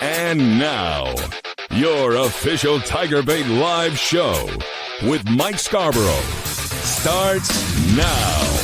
And now, your official TigerBait live show with Mike Scarborough starts now.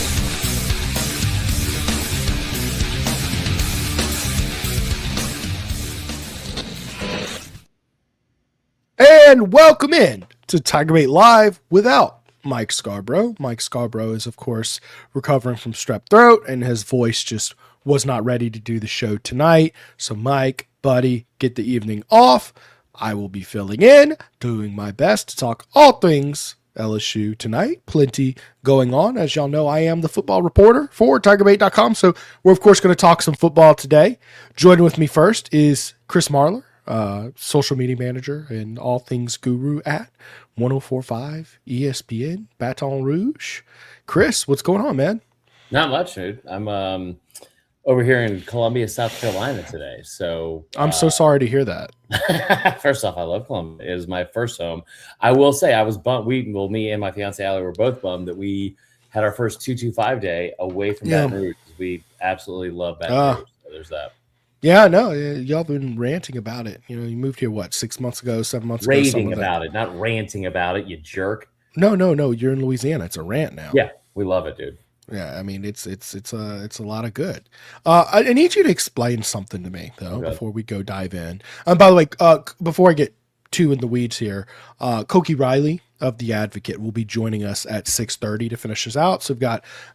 And welcome in to TigerBait Live without Mike Scarborough. Mike Scarborough is, of course, recovering from strep throat, and his voice just was not ready to do the show tonight. So, Mike, buddy, get the evening off. I will be filling in, doing my best to talk all things LSU tonight. Plenty going on. As y'all know, I am the football reporter for TigerBait.com. So, we're, of course, going to talk some football today. Joining with me first is Chris Marler, social media manager and all things guru at 104.5 ESPN, Baton Rouge. Chris, what's going on, man? Not much, dude. I'm over here in Columbia, South Carolina today. So I'm so sorry to hear that. First off, I love Columbia. It is my first home. I will say I was bummed. Me and my fiance Allie were both bummed that we had our first 225 day away from Baton Rouge. We absolutely love Baton Rouge. So there's that. Yeah, no, y'all been ranting about it. You know, you moved here, what, 7 months ago? Raving about it, not ranting about it, you jerk. No, you're in Louisiana. It's a rant now. Yeah, we love it, dude. Yeah, I mean, it's a lot of good. I need you to explain something to me, though, before we go dive in. By the way, before I get too in the weeds here, Koki Riley of The Advocate will be joining us at 6:30 to finish us out. So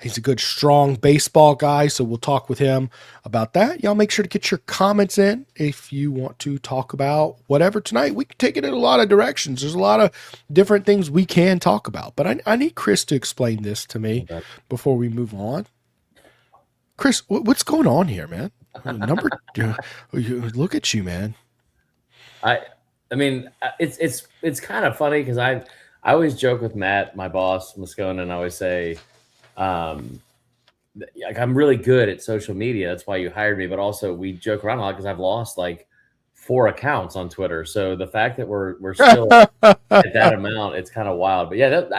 he's a good, strong baseball guy. So we'll talk with him about that. Y'all make sure to get your comments in if you want to talk about whatever tonight. We can take it in a lot of directions. There's a lot of different things we can talk about, but I need Chris to explain this to me before we move on. Chris, what's going on here, man? Look at you, man. I mean, it's kind of funny because I always joke with Matt, my boss, Moscone, and I always say, I'm really good at social media. That's why you hired me. But also, we joke around a lot because I've lost like 4 accounts on Twitter. So the fact that we're still at that amount, it's kind of wild. But yeah,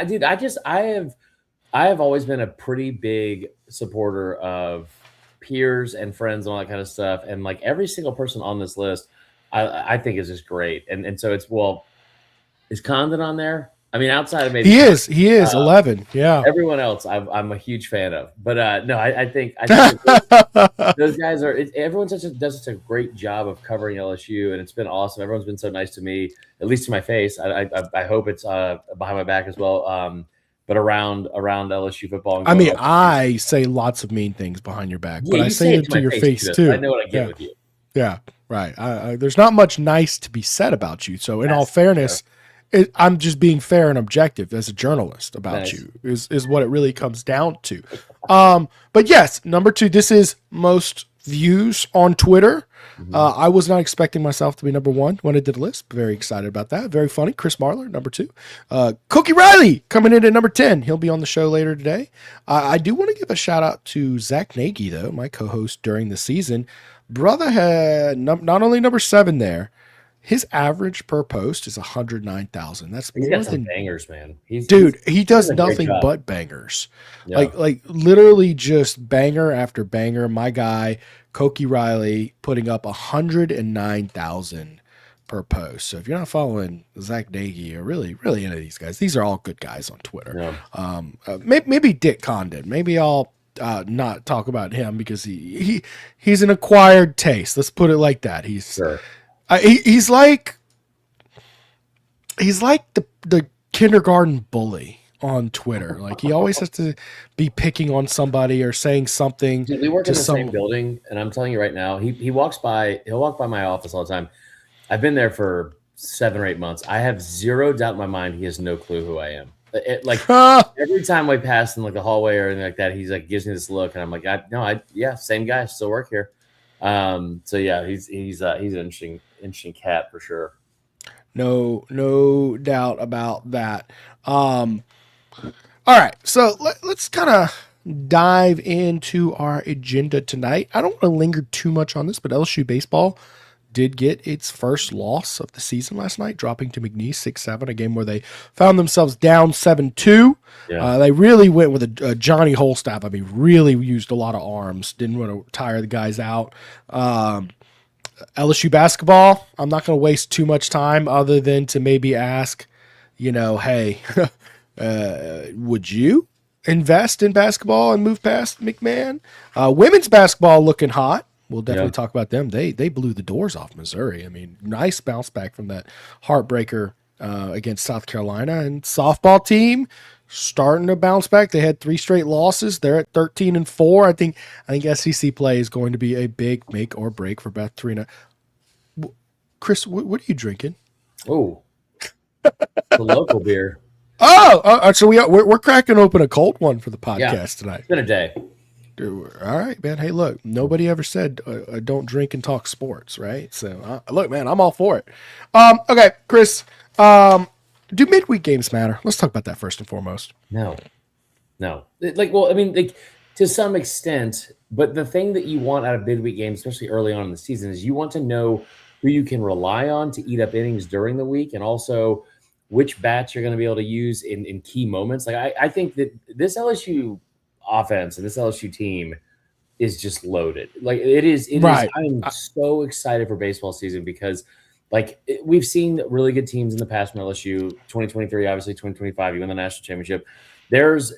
I have always been a pretty big supporter of peers and friends and all that kind of stuff. And like every single person on this list, I think is just great. And so is Condon on there? I mean, outside of maybe he is 11. Yeah. Everyone else, I'm a huge fan of. But no, I think those guys are. Everyone does such a great job of covering LSU, and it's been awesome. Everyone's been so nice to me, at least to my face. I hope it's behind my back as well. But around LSU football. I mean, I say lots of mean things behind your back, but I say them to your face too. I know what I get with you. Yeah. Right. There's not much nice to be said about you. So in all fairness, I'm just being fair and objective as a journalist about you is what it really comes down to. But yes, number 2, this is most views on Twitter. I was not expecting myself to be number 1 when I did the list. Very excited about that. Very funny. Chris Marler, number 2. Koki Riley coming in at number 10. He'll be on the show later today. I do want to give a shout out to Zach Nagy, though, my co-host during the season. Brother had not only number 7 there, his average per post is 109,000. That's more than bangers, man. He does nothing but bangers. Yeah. Like literally just banger after banger. My guy, Koki Riley, putting up 109,000 per post. So if you're not following Zach Nagy or really any of these guys, these are all good guys on Twitter. Yeah. Maybe Dick Condon. Maybe I'll not talk about him because he's an acquired taste. Let's put it like that. He's like the kindergarten bully on Twitter. Like he always has to be picking on somebody or saying something. Dude, we work in the same building, and I'm telling you right now, he'll walk by my office all the time. I've been there for 7 or 8 months. I have zero doubt in my mind he has no clue who I am. Every time we pass in like the hallway or anything like that, he's like gives me this look, and I'm like, same guy, still work here. So yeah, he's an interesting cat for sure. No doubt about that. All right, so let's kind of dive into our agenda tonight. I don't want to linger too much on this, but LSU baseball did get its first loss of the season last night, dropping to McNeese 6-7, a game where they found themselves down 7-2. Yeah. They really went with a Johnny Holstaff. I mean, really used a lot of arms. Didn't want to tire the guys out. LSU basketball, I'm not going to waste too much time other than to maybe ask, hey, would you invest in basketball and move past McMahon? Women's basketball looking hot. We'll definitely talk about them. They blew the doors off Missouri. I mean, nice bounce back from that heartbreaker against South Carolina. And softball team starting to bounce back. They had 3 straight losses. They're at 13-4. I think SEC play is going to be a big make or break for Beth Tarina. Chris, what are you drinking? Oh, the local beer. So we're cracking open a cold one for the podcast tonight. It's been a day. All right, man. Hey, look, nobody ever said don't drink and talk sports, right? So, look, man, I'm all for it. Okay, Chris, do midweek games matter? Let's talk about that first and foremost. No. To some extent, but the thing that you want out of midweek games, especially early on in the season, is you want to know who you can rely on to eat up innings during the week, and also which bats you're going to be able to use in key moments. Like I think that this LSU offense and this LSU team is just loaded. Like it is. I am so excited for baseball season because we've seen really good teams in the past from LSU. 2023, obviously 2025, you win the national championship. There's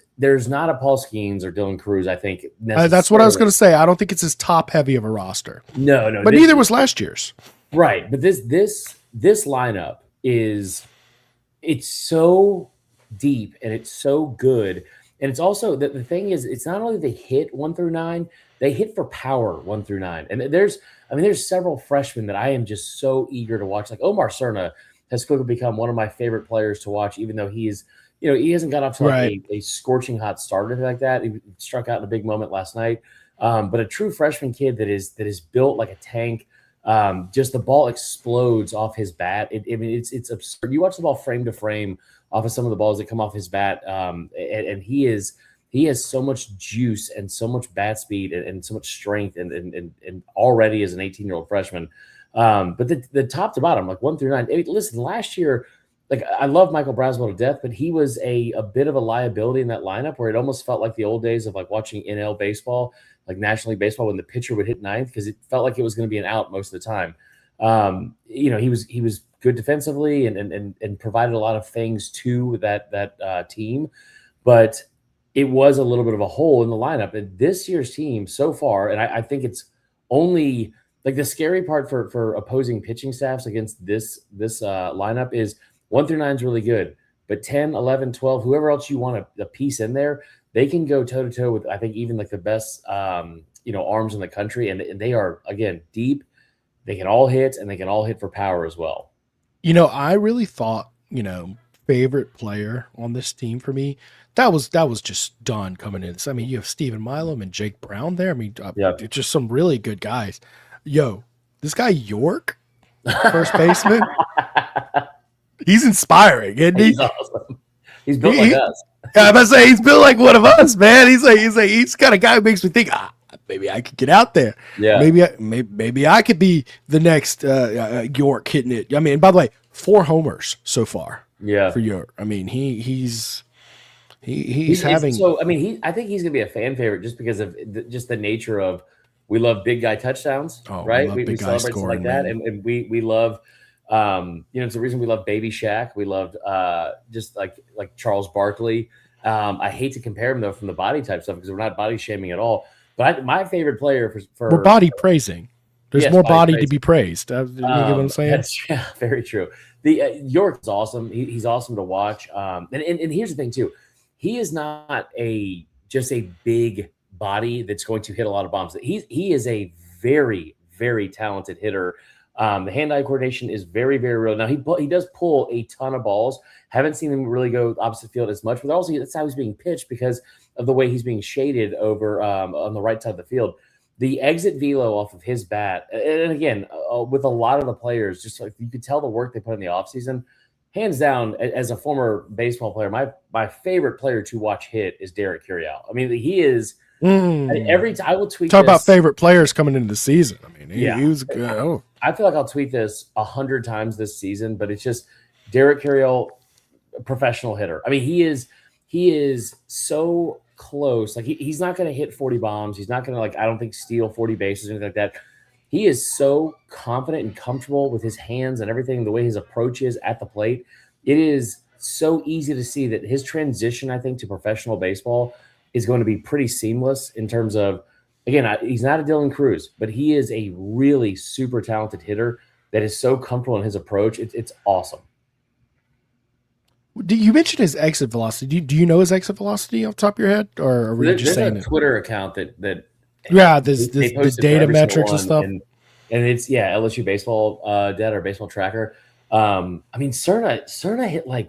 not a Paul Skeens or Dylan Cruz, I think. That's what I was going to say. I don't think it's as top heavy of a roster. No. But neither was last year's. Right. But this lineup it's so deep and it's so good. And it's also the thing is, it's not only they hit 1 through 9, they hit for power 1 through 9. And there's several freshmen that I am just so eager to watch. Like Omar Cerna has quickly become one of my favorite players to watch, even though he's, he hasn't got off to a scorching hot start or anything like that. He struck out in a big moment last night. But a true freshman kid that is built like a tank. Just the ball explodes off his bat. It's absurd. You watch the ball frame to frame off of some of the balls that come off his bat. And he has so much juice and so much bat speed and so much strength and already as an 18-year-old freshman. But the top to bottom, like 1 through 9, listen, last year, I love Michael Braswell to death, but he was a bit of a liability in that lineup where it almost felt like the old days of watching NL baseball, like National League baseball, when the pitcher would hit 9th, because it felt like it was going to be an out most of the time. He was good defensively and provided a lot of things to that team, but it was a little bit of a hole in the lineup. And this year's team so far, and I think it's only the scary part for opposing pitching staffs against this lineup is 1 through 9 is really good, but 10, 11, 12, whoever else you want a piece in there, they can go toe to toe with, I think, even the best, arms in the country. And they are, again, deep. They can all hit, and they can all hit for power as well. I really thought, favorite player on this team for me, that was just done coming in. I mean, you have Stephen Milam and Jake Brown there. I mean, just some really good guys. Yo, this guy York, first baseman, he's inspiring, isn't he? He's awesome. He's built like us. Yeah, I'm about to say he's built like one of us, man. He's kind of guy who makes me think, maybe I could get out there. Yeah, maybe I could be the next York hitting it. I mean, by the way, 4 homers so far. Yeah, for York. I mean, he's having. So I mean, I think he's gonna be a fan favorite just because of just the nature of we love big guy touchdowns, right? We celebrate stuff like that, and we love. It's the reason we love Baby Shaq. We loved just like Charles Barkley. I hate to compare him though from the body type stuff because we're not body shaming at all. But my favorite player for we're body praising. There's more body to be praised. You get what I'm saying? That's very true. The York is awesome. He's awesome to watch. And here's the thing too. He is not just a big body that's going to hit a lot of bombs. He is a very, very talented hitter. The hand-eye coordination is very, very real. Now he does pull a ton of balls. Haven't seen him really go opposite field as much, but also that's how he's being pitched because of the way he's being shaded over on the right side of the field. The exit velo off of his bat, and again, with a lot of the players, just like you could tell the work they put in the offseason. Hands down, as a former baseball player, my favorite player to watch hit is Derek Curiel. I mean, he is. Every time I will tweet. Talk about favorite players coming into the season. I mean, he was good. Oh. I feel like I'll tweet this 100 times this season, but it's just Derek Curiel, professional hitter. I mean, he is so close. Like he's not going to hit 40 bombs. He's not going to I don't think steal 40 bases or anything like that. he is so confident and comfortable with his hands and everything, the way his approach is at the plate. It is so easy to see that his transition, I think, to professional baseball is going to be pretty seamless in terms of, again, he's not a Dylan Cruz, but he is a really super talented hitter that is so comfortable in his approach. It's awesome. You mentioned his exit velocity. Do you know his exit velocity off the top of your head, or were you just saying a Twitter account that yeah, this data metrics and stuff, and it's LSU baseball data or baseball tracker. I mean, Cerna hit like,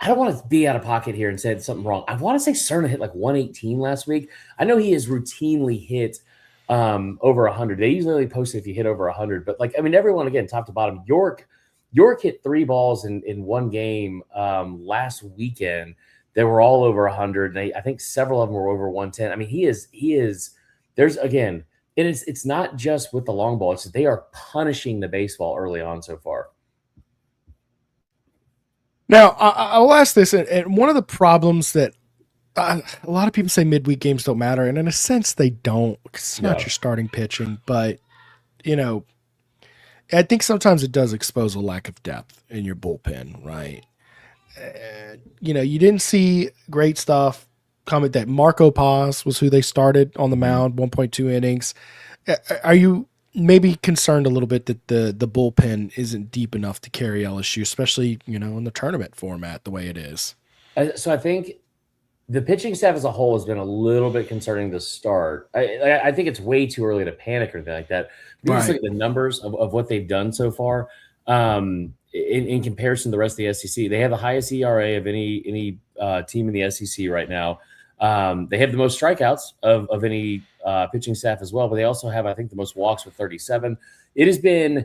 I don't want to be out of pocket here and say something wrong. I want to say Cerna hit like 118 last week. I know he has routinely hit over 100. They usually only post it if you hit over 100, but like, I mean, everyone, again, top to bottom. York hit 3 balls in one game last weekend that were all over 100. And I think several of them were over 110. I mean, he is. There's, again, it's not just with the long ball. It's that they are punishing the baseball early on so far. Now, I'll ask this, and one of the problems that a lot of people say midweek games don't matter, and in a sense they don't, because it's not your starting pitching, but, I think sometimes it does expose a lack of depth in your bullpen, right? You didn't see great stuff coming. That Marco Paz was who they started on the mound, 1.2 innings. Are you maybe concerned a little bit that the bullpen isn't deep enough to carry LSU, especially, in the tournament format the way it is? So I think the pitching staff as a whole has been a little bit concerning to start. I think it's way too early to panic or anything like that. You just look at the numbers of what they've done so far in comparison to the rest of the SEC. They have the highest ERA of any team in the SEC right now. They have the most strikeouts of any pitching staff as well, but they also have, I think, the most walks with 37. It has been,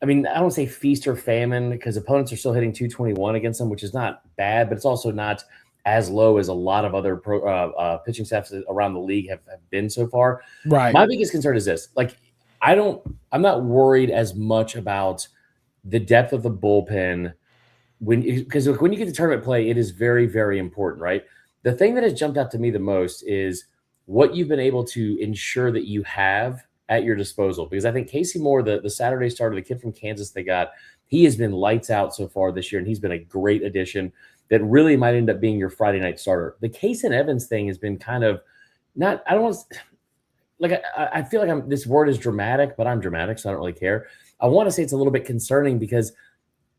I mean, I don't say feast or famine because opponents are still hitting 221 against them, which is not bad, but it's also not as low as a lot of other pitching staffs around the league have been so far. Right. My biggest concern is this. Like, I'm not worried as much about the depth of the bullpen because when you get to tournament play, it is very, very important, right? The thing that has jumped out to me the most is what you've been able to ensure that you have at your disposal. Because I think Casey Moore, the Saturday starter, the kid from Kansas they got, he has been lights out so far this year, and he's been a great addition that really might end up being your Friday night starter. The Kason Evans thing has been kind of not, I don't want to, like, I feel like this word is dramatic, but I'm dramatic, so I don't really care. I want to say it's a little bit concerning because,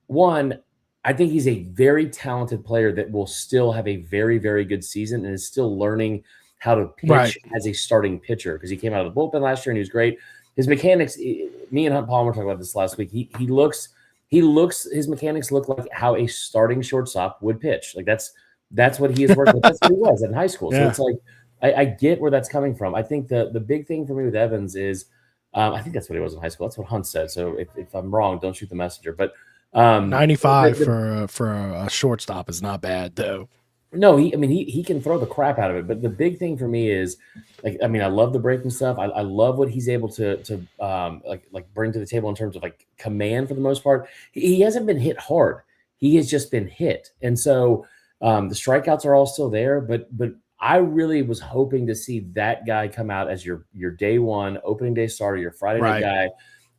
one, I think he's a very talented player that will still have a very, very good season and is still learning how to pitch as a starting pitcher because he came out of the bullpen last year and he was great. His mechanics, me and Hunt Palmer talked about this last week. His mechanics look like how a starting shortstop would pitch. Like that's what he is working with. That's what he was in high school. So it's like, I get where that's coming from. I think the big thing for me with Evans is, I think that's what he was in high school. That's what Hunt said. So if I'm wrong, don't shoot the messenger. But 95 for a shortstop is not bad though. No, he can throw the crap out of it. But the big thing for me is, I love the breaking stuff. I love what he's able to bring to the table in terms of like command for the most part. He hasn't been hit hard. He has just been hit. And so the strikeouts are all still there. But I really was hoping to see that guy come out as your day one opening day starter, your Friday night guy,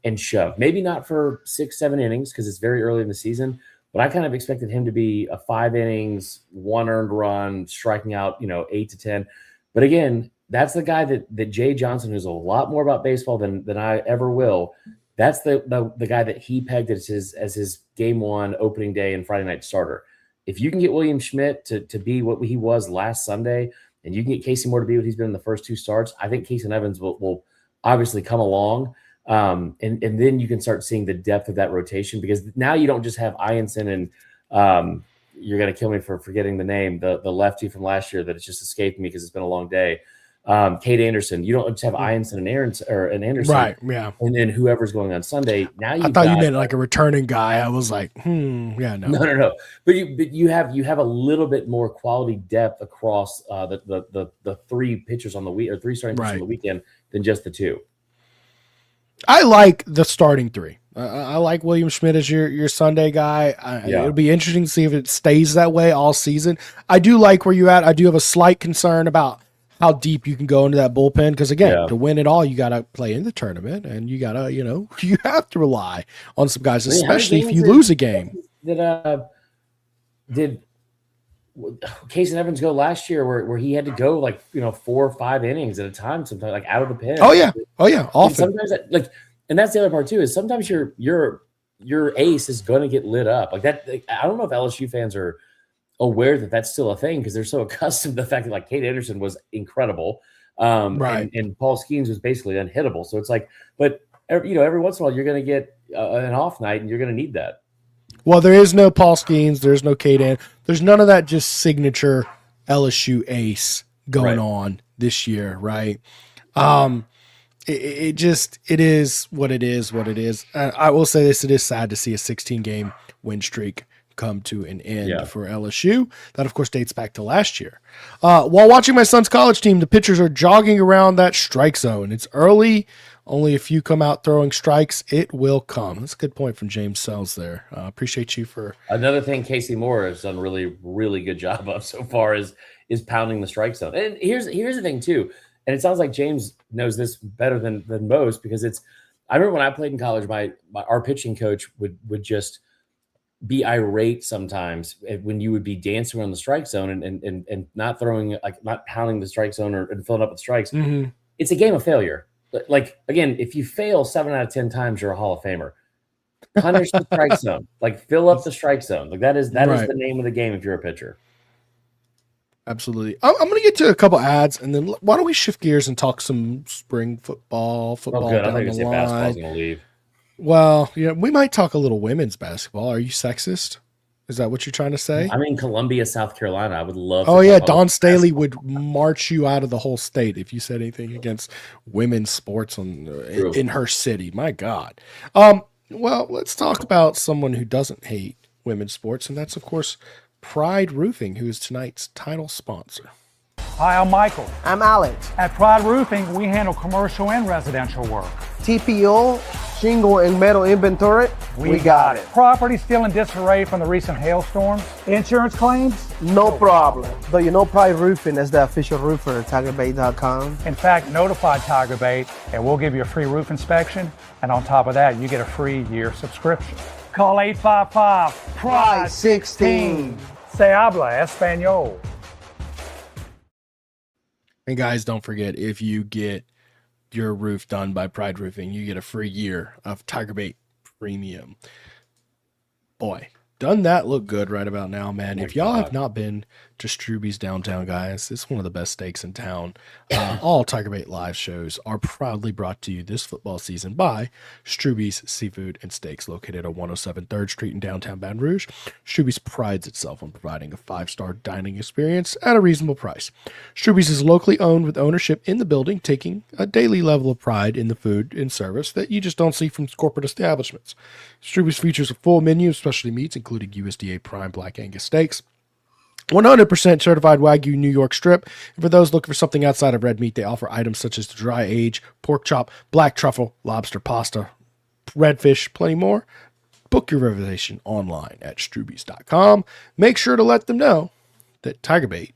and shove. Maybe not for 6-7 innings because it's very early in the season. But I kind of expected him to be a 5 innings, 1 earned run, striking out, 8 to 10. But again, that's the guy that Jay Johnson, who's a lot more about baseball than I ever will. That's the guy that he pegged as his game one opening day and Friday night starter. If you can get William Schmidt to be what he was last Sunday, and you can get Casey Moore to be what he's been in the first 2 starts, I think Kason Evans will obviously come along. And then you can start seeing the depth of that rotation because now you don't just have Ianson and you're going to kill me for forgetting the name, the lefty from last year that it's just escaped me because it's been a long day. Kate Anderson. You don't just have Ianson and Anderson. Right, yeah. And then whoever's going on Sunday. Now I thought you meant like a returning guy. I was like, yeah, no. No. But you have a little bit more quality depth across the 3 pitchers on the week or 3 starting pitchers on the weekend than just the 2. I like the starting 3. I like William Schmidt as your Sunday guy. It'll be interesting to see if it stays that way all season. I do like where you're at. I do have a slight concern about how deep you can go into that bullpen. Because again, Yeah. to win it all, you got to play in the tournament, and you got to, you have to rely on some guys, I mean, especially if you lose a game. Did Casey Evans go last year where he had to go 4 or 5 innings at a time, sometimes like out of the pen? Oh yeah, often. And sometimes and that's the other part too, is sometimes your ace is going to get lit up like that. I don't know if LSU fans are aware that that's still a thing because they're so accustomed to the fact that Kate Anderson was incredible, Right. and Paul Skeens was basically unhittable. So it's but every once in a while you're going to get an off night and you're going to need that. Well, there is no Paul Skeens. There's no Caden. There's none of that just signature LSU ace going on this year, right? It is what it is. I will say this: it is sad to see a 16-game win streak come to an end for LSU. That, of course, dates back to last year. While watching my son's college team, the pitchers are jogging around that strike zone. It's early. Only a few come out throwing strikes. It will come. That's a good point from James Sells there. Appreciate you for another thing. Casey Moore has done a really, really good job of so far is pounding the strike zone. And here's the thing too. And it sounds like James knows this better than most because I remember when I played in college, our pitching coach would just be irate sometimes when you would be dancing around the strike zone and not throwing, not pounding the strike zone and filling up with strikes. Mm-hmm. It's a game of failure. Again, if you fail 7 out of 10 times, you're a Hall of Famer. Punish the strike zone. Fill up the strike zone. That is the name of the game if you're a pitcher. Absolutely. I'm going to get to a couple ads, and then why don't we shift gears and talk some spring football Oh, good. down I the think line. basketball's going to leave. Well, we might talk a little women's basketball. Are you sexist? Is that what you're trying to say? I'm in Columbia, South Carolina. I would love to. Oh, yeah. Dawn Staley would march you out of the whole state if you said anything against women's sports in her city. My God. Well, let's talk about someone who doesn't hate women's sports, and that's, of course, Pride Roofing, who is tonight's title sponsor. Hi, I'm Michael. I'm Alex. At Pride Roofing, we handle commercial and residential work. TPO, shingle, and metal inventory. We got it. Property still in disarray from the recent hailstorms. Insurance claims? No problem. But Pride Roofing is the official roofer at TigerBait.com. In fact, notify TigerBait and we'll give you a free roof inspection. And on top of that, you get a free year subscription. Call 855-PRIDE-16. Se habla español. And guys, don't forget, if you get your roof done by Pride Roofing, you get a free year of TigerBait Premium. Boy, doesn't that look good right about now, man? If y'all have not been to Stroube's downtown, guys, it's one of the best steaks in town. All TigerBait live shows are proudly brought to you this football season by Stroube's Seafood and Steaks, located at 107 3rd Street in downtown Baton Rouge. Stroube's prides itself on providing a 5-star dining experience at a reasonable price. Stroube's is locally owned with ownership in the building, taking a daily level of pride in the food and service that you just don't see from corporate establishments. Stroube's features a full menu of specialty meats, including USDA prime black Angus steaks, 100% certified Wagyu New York strip. And for those looking for something outside of red meat, they offer items such as the dry age, pork chop, black truffle, lobster pasta, redfish, plenty more. Book your reservation online at Stroube's.com. Make sure to let them know that TigerBait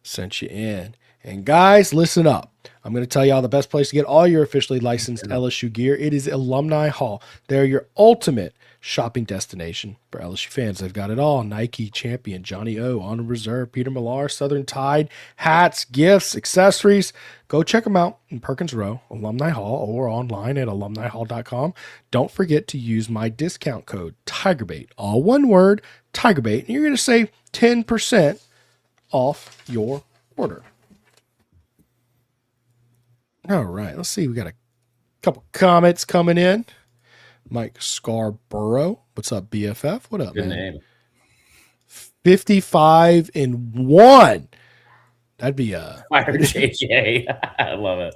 sent you in. And guys, listen up. I'm going to tell y'all the best place to get all your officially licensed LSU gear. It is Alumni Hall. They're your ultimate shopping destination for LSU fans. They've got it all: Nike, Champion, Johnny O, On Reserve, Peter Millar, Southern Tide, hats, gifts, accessories. Go check them out in Perkins Rowe, Alumni Hall, or online at alumnihall.com. Don't forget to use my discount code TigerBait, all one word, TigerBait, and you're going to save 10% off your order. All right, let's see. We got a couple comments coming in. Mike Scarborough. What's up, BFF? What up, Good man? name. 55-1. That'd be Fire JJ. I love it.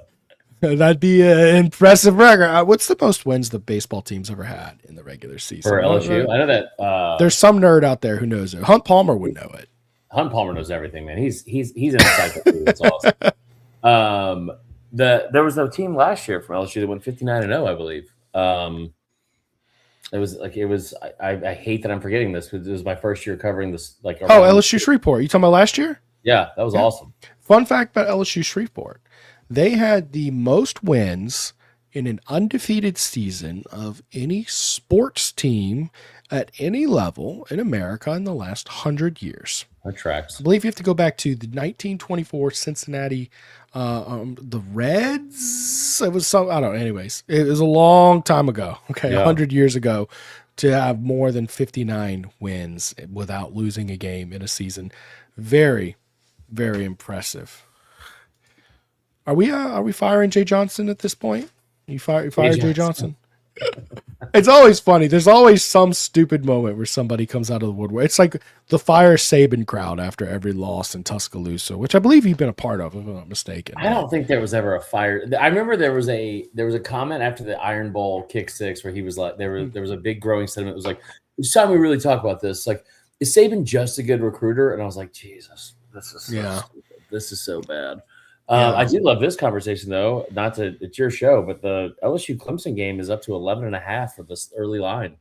that'd be an impressive record. What's the most wins the baseball team's ever had in the regular season? For LSU. I know that There's some nerd out there who knows it. Hunt Palmer would know it. Hunt Palmer knows everything, man. He's an encyclopedia. That's awesome. There was no team last year from LSU that went 59-0, I believe. I hate that I'm forgetting this because it was my first year covering this. LSU Shreveport. You talking about last year? Yeah, that was awesome. Fun fact about LSU Shreveport. They had the most wins in an undefeated season of any sports team at any level in America in the last 100 years. That tracks. I believe you have to go back to the 1924 Cincinnati, the Reds. It was some, I don't know. Anyways, it was a long time ago. Okay. Yeah. 100 years ago to have more than 59 wins without losing a game in a season. Very, very impressive. Are we firing Jay Johnson at this point? You fire Jay Johnson? It's always funny. There's always some stupid moment where somebody comes out of the woodwork. It's like the fire Saban crowd after every loss in Tuscaloosa, which I believe you've been a part of, if I'm not mistaken. I don't think there was ever a fire. I remember there was a comment after the Iron Bowl kick six where he was like, there was a big growing sentiment. It was like, it's time we really talk about this. Like, is Saban just a good recruiter? And I was like, Jesus, this is so stupid. This is so bad. I do love this conversation, though. It's your show, but the LSU Clemson game is up to 11.5 for this early line.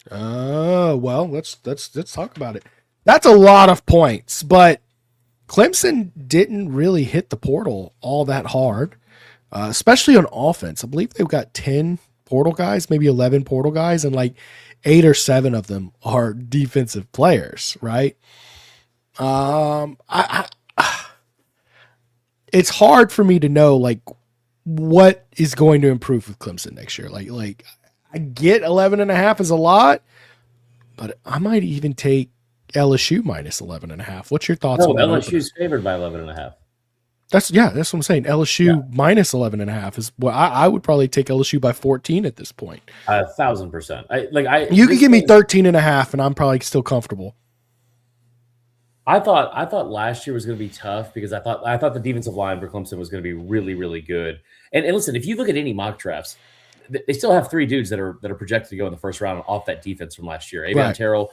Well, let's talk about it. That's a lot of points, but Clemson didn't really hit the portal all that hard, especially on offense. I believe they've got 10 portal guys, maybe 11 portal guys, and like 8 or 7 of them are defensive players, right? It's hard for me to know like what is going to improve with Clemson next year. Like I get 11.5 is a lot, but I might even take LSU minus 11.5. What's your thoughts on that? LSU's favored by 11.5. That's what I'm saying. LSU minus 11.5 is what I would probably take LSU by 14 at this point. 1,000%. You could give me 13.5 and I'm probably still comfortable. I thought last year was going to be tough because I thought the defensive line for Clemson was going to be really, really good. And listen, if you look at any mock drafts, they still have 3 dudes that are projected to go in the first round off that defense from last year. Avion Terrell,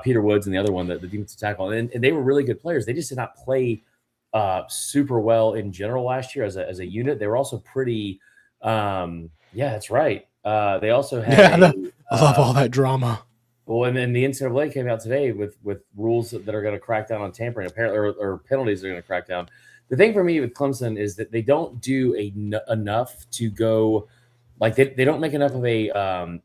Peter Woods, and the other one, the defensive tackle. And they were really good players. They just did not play super well in general last year as a unit. They were also pretty that's right. They also had I love all that drama. Well, and then the NCAA came out today with rules that are going to crack down on tampering, apparently, or penalties that are going to crack down. The thing for me with Clemson is that they don't do enough to go, like they don't make enough of a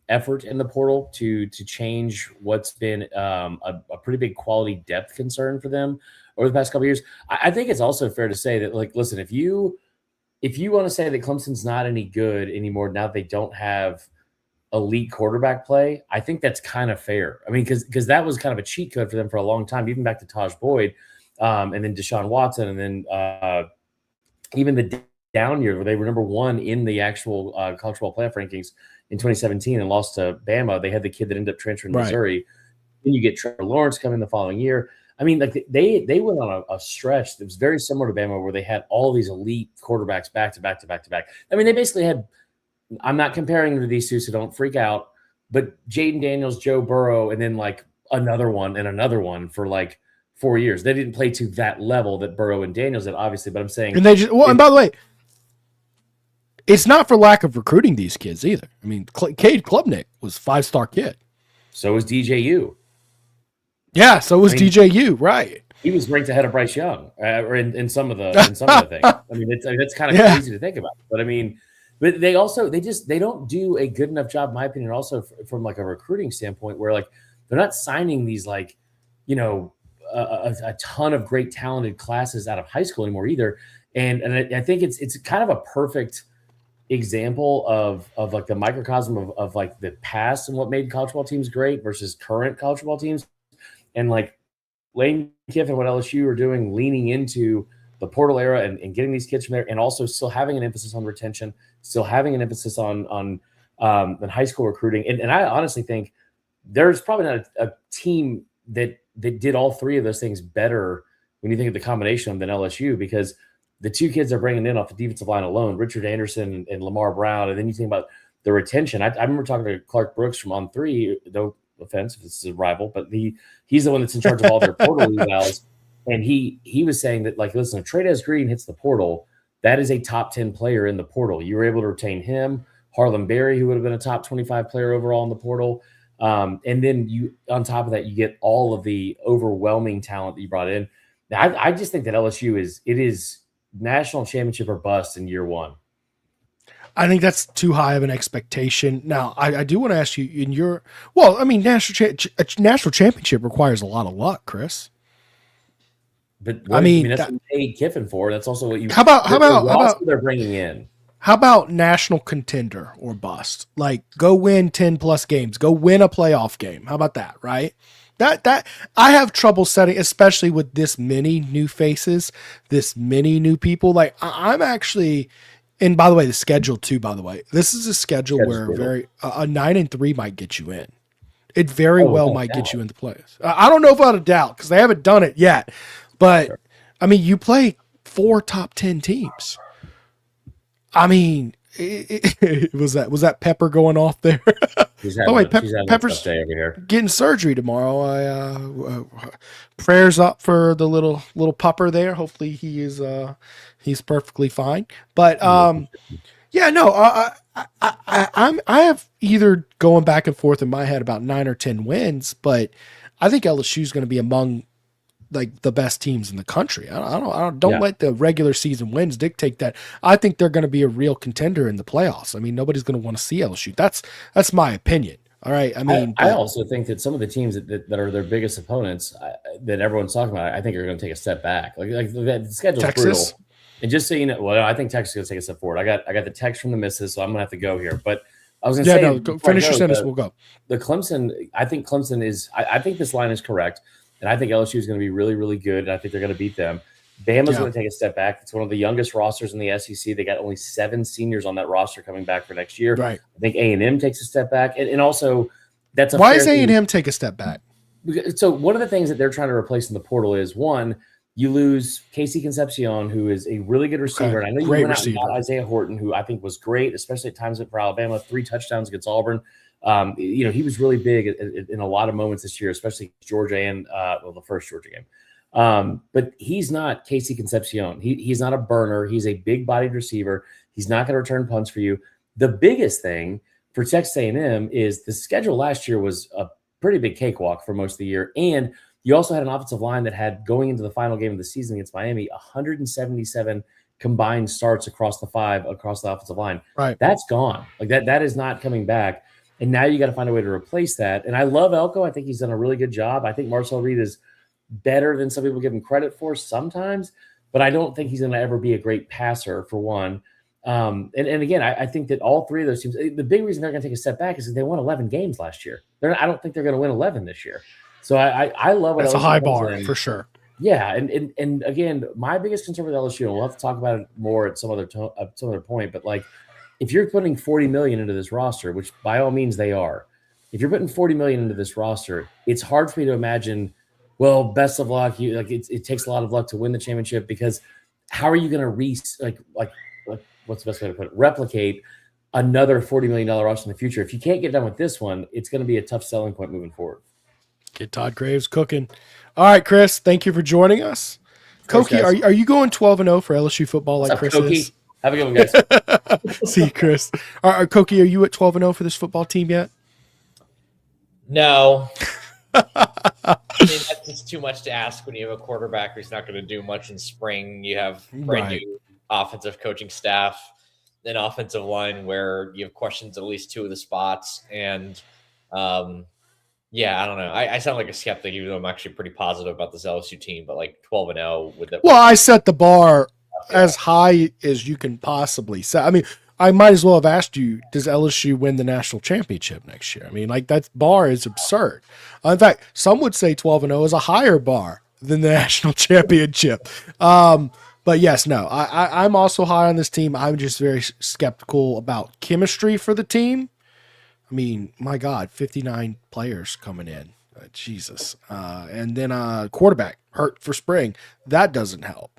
effort in the portal to change what's been a pretty big quality depth concern for them over the past couple of years. I think it's also fair to say that, like, listen, if you want to say that Clemson's not any good anymore now that they don't have elite quarterback play, I think that's kind of fair. I mean, because that was kind of a cheat code for them for a long time, even back to Taj Boyd, and then Deshaun Watson, and then even the down year where they were number 1 in the actual college football playoff rankings in 2017 and lost to Bama. They had the kid that ended up transferring to Missouri. Then you get Trevor Lawrence coming the following year. I mean, like they went on a stretch that was very similar to Bama, where they had all these elite quarterbacks back to back to back to back. I mean, they basically had. I'm not comparing to these two, so don't freak out. But Jaden Daniels, Joe Burrow, and then like another one for like 4 years. They didn't play to that level that Burrow and Daniels did, obviously. But I'm saying, and and by the way, it's not for lack of recruiting these kids either. I mean, Cade Klubnik was 5-star kid. So was DJU. Yeah, so was DJU. Right. He was ranked ahead of Bryce Young, or in some of the things. I mean, that's kind of crazy to think about. But I mean. But they don't do a good enough job, in my opinion, also from like a recruiting standpoint, where like they're not signing these like, a ton of great talented classes out of high school anymore either. And I think it's kind of a perfect example of like the microcosm of like the past and what made college football teams great versus current college football teams. And like Lane Kiffin, what LSU are doing, leaning into the portal era and getting these kids from there, and also still having an emphasis on retention, still having an emphasis on high school recruiting. And I honestly think there's probably not a team that did all 3 of those things better when you think of the combination of them than LSU, because the 2 kids they're bringing in off the defensive line alone, Richard Anderson and Lamar Brown, and then you think about the retention. I remember talking to Clark Brooks from On 3, no offense if this is a rival, but he's the one that's in charge of all their portal evals. And he was saying that, like, listen, if Trey'Dez Green hits the portal, that is a top 10 player in the portal. You were able to retain him, Harlem Berry, who would have been a top 25 player overall in the portal. And then you, on top of that, you get all of the overwhelming talent that you brought in. I just think that LSU is national championship or bust in year one. I think that's too high of an expectation. Now, I do want to ask you national championship requires a lot of luck, Chris. But that's what you paid Kiffin for. That's also what you. How about they're bringing in? How about national contender or bust? Like, go win 10 plus games, go win a playoff game. How about that? Right? That I have trouble setting, especially with this many new faces, this many new people. Like, I'm actually. And by the way, the schedule too, by the way, this is a schedule where a 9-3 might get you in. It very well might get you into plays. I don't know without a doubt because they haven't done it yet. But sure. I mean, you play 4 top 10 teams. I mean, was that Pepper going off there? Pepper's day over here. Getting surgery tomorrow. Prayers up for the little pupper there. Hopefully he's perfectly fine. But I have either going back and forth in my head about 9 or 10 wins, but I think LSU is going to be among like the best teams in the country. I don't let the regular season wins dictate that. I think they're going to be a real contender in the playoffs. I mean, nobody's going to want to see LSU. That's my opinion. All right. I mean, I also think that some of the teams that are their biggest opponents that everyone's talking about, I think are going to take a step back. Like the schedule's brutal. And just so you know, I think Texas is going to take a step forward. I got the text from the missus, so I'm going to have to go here. But I was going to say, finish your sentence. We'll go. The Clemson. I think Clemson is. I think this line is correct. And I think LSU is going to be really, really good. And I think they're going to beat them. Bama's going to take a step back. It's one of the youngest rosters in the SEC. They got only 7 seniors on that roster coming back for next year. Right. I think A&M takes a step back. And also, that's why is A&M take a step back? So one of the things that they're trying to replace in the portal is, one, you lose Casey Concepcion, who is a really good receiver. Okay. And I know you went out and got Isaiah Horton, who I think was great, especially at times for Alabama, 3 touchdowns against Auburn. He was really big in a lot of moments this year, especially Georgia and the first Georgia game. But he's not Casey Concepcion. He's not a burner. He's a big-bodied receiver. He's not going to return punts for you. The biggest thing for Texas A&M is the schedule last year was a pretty big cakewalk for most of the year, and you also had an offensive line that had, going into the final game of the season against Miami, 177 combined starts across the offensive line. Right, that's gone. Like that is not coming back. And now you got to find a way to replace that. And I love Elko. I think he's done a really good job. I think Marcel Reed is better than some people give him credit for sometimes, but I don't think he's going to ever be a great passer, for one. And again, I think that all 3 of those teams, the big reason they're going to take a step back is that they won 11 games last year. I don't think they're going to win 11 this year. So I love what that's LSU a high bar for sure. Yeah. And again, my biggest concern with LSU, and we'll have to talk about it more at some other point, but like, if you're putting $40 million into this roster, which by all means they are, if you're putting $40 million into this roster, it's hard for me to imagine, well, best of luck. It takes a lot of luck to win the championship, because how are you going to what's the best way to put it? Replicate another $40 million roster in the future? If you can't get done with this one, it's going to be a tough selling point moving forward. Get Todd Graves cooking. All right, Chris, thank you for joining us. Koki, are you going 12-0 for LSU football like Chris Koki? is? Have a good one, guys. See, Chris. Koki, are you at 12-0 for this football team yet? No. That's just too much to ask when you have a quarterback who's not going to do much in spring. You have brand new offensive coaching staff, an offensive line where you have questions at least 2 of the spots. And I don't know. I sound like a skeptic, even though I'm actually pretty positive about this LSU team, but like 12-0 with that. Well, I set the bar as high as you can possibly set. I mean, I might as well have asked you, does LSU win the national championship next year? I mean, like, that bar is absurd. In fact, some would say 12-0 is a higher bar than the national championship. But yes, no, I'm also high on this team. I'm just very skeptical about chemistry for the team. I mean, my God, 59 players coming in. Jesus. And then quarterback hurt for spring. That doesn't help.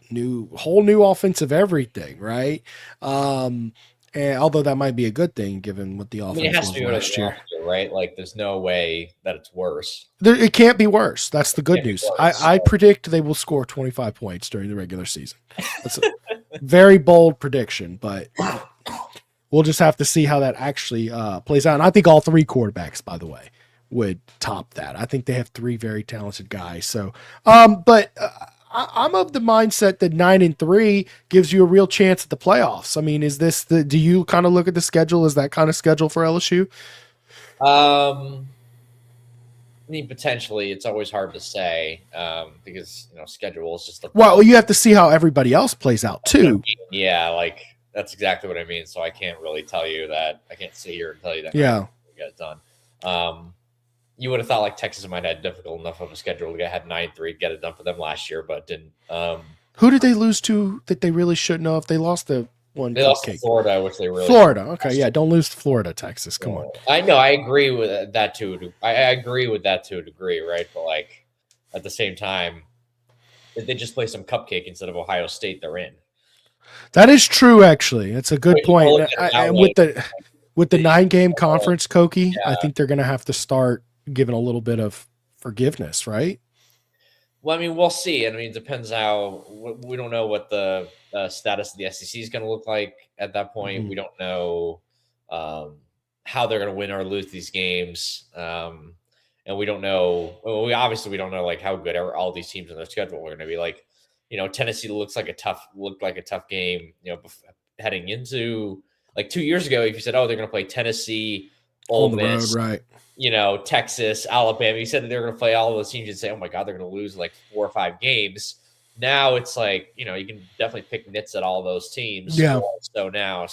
Whole new offensive everything, right? And although that might be a good thing given what the offense it has was to be last year, right? Like, there's no way that it's worse. It can't be worse. That's the good news. I predict they will score 25 points during the regular season. That's a very bold prediction, but we'll just have to see how that actually plays out. And I think all 3 quarterbacks, by the way, would top that. I think they have 3 very talented guys. So, but I'm of the mindset that 9-3 gives you a real chance at the playoffs. I mean, do you kind of look at the schedule as that kind of schedule for LSU? I mean, potentially, it's always hard to say because schedule is just well, you have to see how everybody else plays out too. Yeah, like that's exactly what I mean. So I can't really tell you that. I can't sit here and tell you that. Yeah, we get it done. You would have thought like Texas might have had difficult enough of a schedule to had 9-3 get it done for them last year, but didn't. Who did they lose to that they really shouldn't have? They lost the one. They lost to Florida, which they really Florida. Okay, yeah, don't lose to Florida, Texas. Come on. I know. I agree with that too. I agree with that to a degree, right? But like at the same time, if they just play some cupcake instead of Ohio State, they're in. That is true. Actually, it's a good point. And with the 9-game conference, Koki, I think they're going to have to start giving a little bit of forgiveness, right? Well, I mean, we'll see. I mean, it depends how we don't know what the status of the SEC is going to look like at that point. We don't know how they're going to win or lose these games. And we don't know, we don't know like how good all these teams in their schedule are going to be. Like, Tennessee looked like a tough game, heading into like 2 years ago. If you said, oh, they're going to play Tennessee, Ole Miss, right. Texas, Alabama. You said that they're going to play all of those teams and say, oh my God, they're going to lose like 4 or 5 games. Now it's like, you can definitely pick nits at all those teams. Yeah. So now,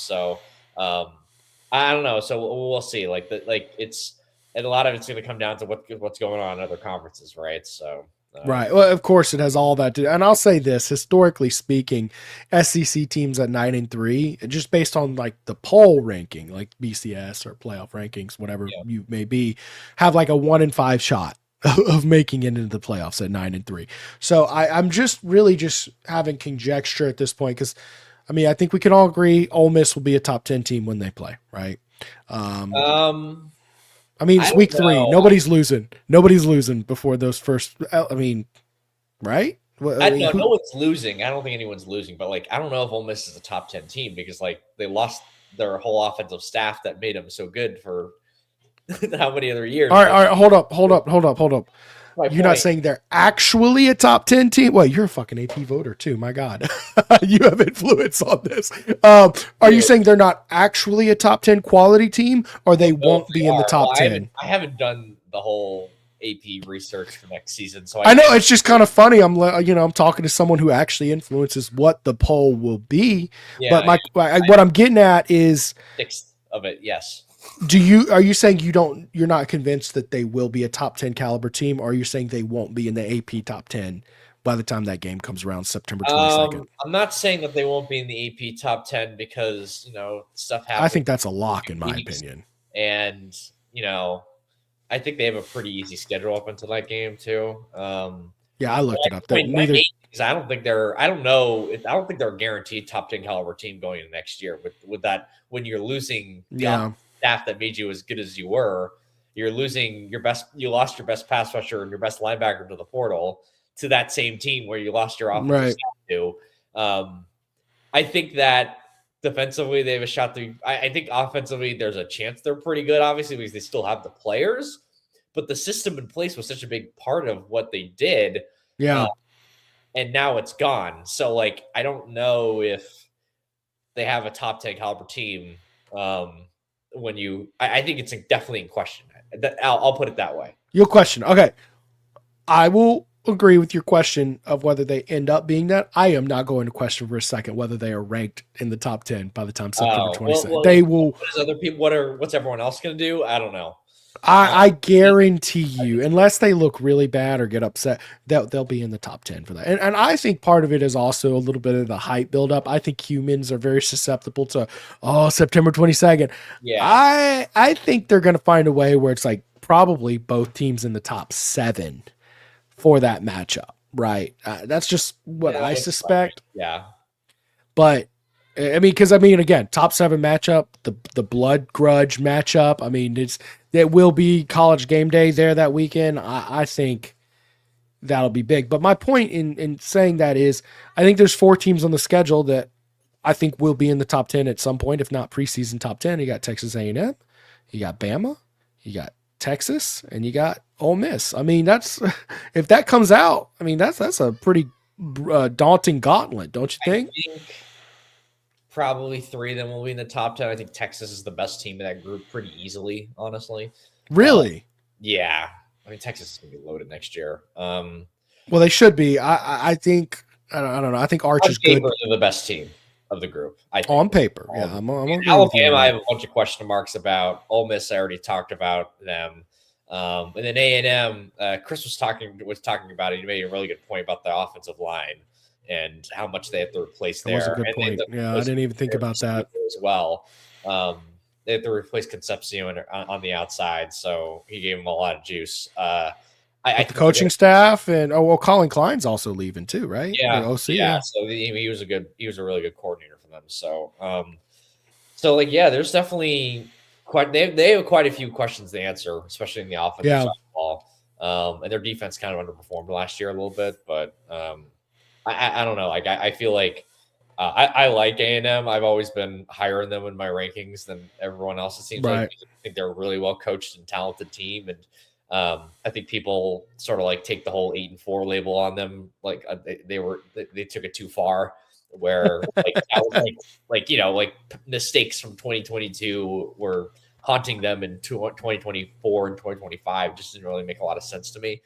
I don't know. So we'll see. And a lot of it's going to come down to what's going on in other conferences, right? So. Right. Well, of course, it has all that to do. And I'll say this, historically speaking, SEC teams at 9-3, just based on like the poll ranking, like BCS or playoff rankings, whatever you may be, have like a 1-in-5 shot of making it into the playoffs at 9-3. So I'm just really just having conjecture at this point because, I mean, I think we can all agree Ole Miss will be a top 10 team when they play, right? I mean, it's week 3. Nobody's losing before those first. I mean, right? No one's losing. I don't think anyone's losing. But like, I don't know if Ole Miss is a top 10 team because like they lost their whole offensive staff that made them so good for how many other years. All right. Hold up. You're not saying they're actually a top 10 team? Well, you're a fucking AP voter too. My God, you have influence on this. Are you saying they're not actually a top 10 quality team, or they won't be in the top 10? I haven't done the whole AP research for next season, so I know it's just kind of funny. I'm talking to someone who actually influences what the poll will be. Yeah, but what I'm getting at is 6th of it. Yes. Are you saying you're not convinced that they will be a top 10 caliber team, or are you saying they won't be in the AP top 10 by the time that game comes around September 22nd? I'm not saying that they won't be in the AP top 10 because, stuff happens. I think that's a lock in my opinion. And, I think they have a pretty easy schedule up until that game too. Yeah, I looked it up. I don't think they're a guaranteed top 10 caliber team going into next year with that when you're losing staff that made you as good as you were, you lost your best pass rusher and your best linebacker to the portal to that same team where you lost your offensive staff to. I think that defensively they have a shot to. I think offensively there's a chance they're pretty good, obviously because they still have the players, but the system in place was such a big part of what they did. Yeah, and now it's gone. So like I don't know if they have a top 10 caliber team. I think it's definitely in question. I'll put it that way. Your question. Okay. I will agree with your question of whether they end up being that. I am not going to question for a second whether they are ranked in the top 10 by the time September 22nd. They will. What's everyone else going to do? I don't know. I guarantee you, unless they look really bad or get upset, they'll be in the top 10 for that. And I think part of it is also a little bit of the hype buildup. I think humans are very susceptible to, September 22nd. Yeah. I think they're going to find a way where it's like probably both teams in the top 7 for that matchup, right? That's just what I suspect. Yeah. But I mean, because again, top 7 matchup, the blood grudge matchup. I mean, it will be college game day there that weekend. I think that'll be big. But my point in saying that is, I think there's 4 teams on the schedule that I think will be in the top 10 at some point, if not preseason top 10. You got Texas A&M, you got Bama, you got Texas, and you got Ole Miss. I mean, that's if that comes out. I mean, that's a pretty daunting gauntlet, don't you think? I think probably 3 of them will be in the top 10. I think Texas is the best team in that group pretty easily, honestly. Really? Yeah. I mean, Texas is going to be loaded next year. Well, they should be. I think I don't know. I think Arch is good. They're the best team of the group. I think. On paper, yeah. I'm Alabama, I have a bunch of question marks about. Ole Miss, I already talked about them. And then A&M, Chris was talking about it. He made a really good point about the offensive line and how much they have to replace there. That was a good point. Yeah, I didn't even think about that as well. They have to replace Concepcion on the outside, so he gave him a lot of juice. The coaching staff and Colin Klein's also leaving too, right? Yeah, the OC, yeah. So he was a really good coordinator for them. So, there's definitely they have quite a few questions to answer, especially in the offensive side of the ball. And their defense kind of underperformed last year a little bit, but I don't know. Like I feel like I like A&M. I've always been higher in them in my rankings than everyone else. It seems like I think they're a really well coached and talented team, and I think people sort of like take the whole 8-4 label on them. Like they took it too far, where like mistakes from 2022 were haunting them in 2024 and 2025. Just didn't really make a lot of sense to me.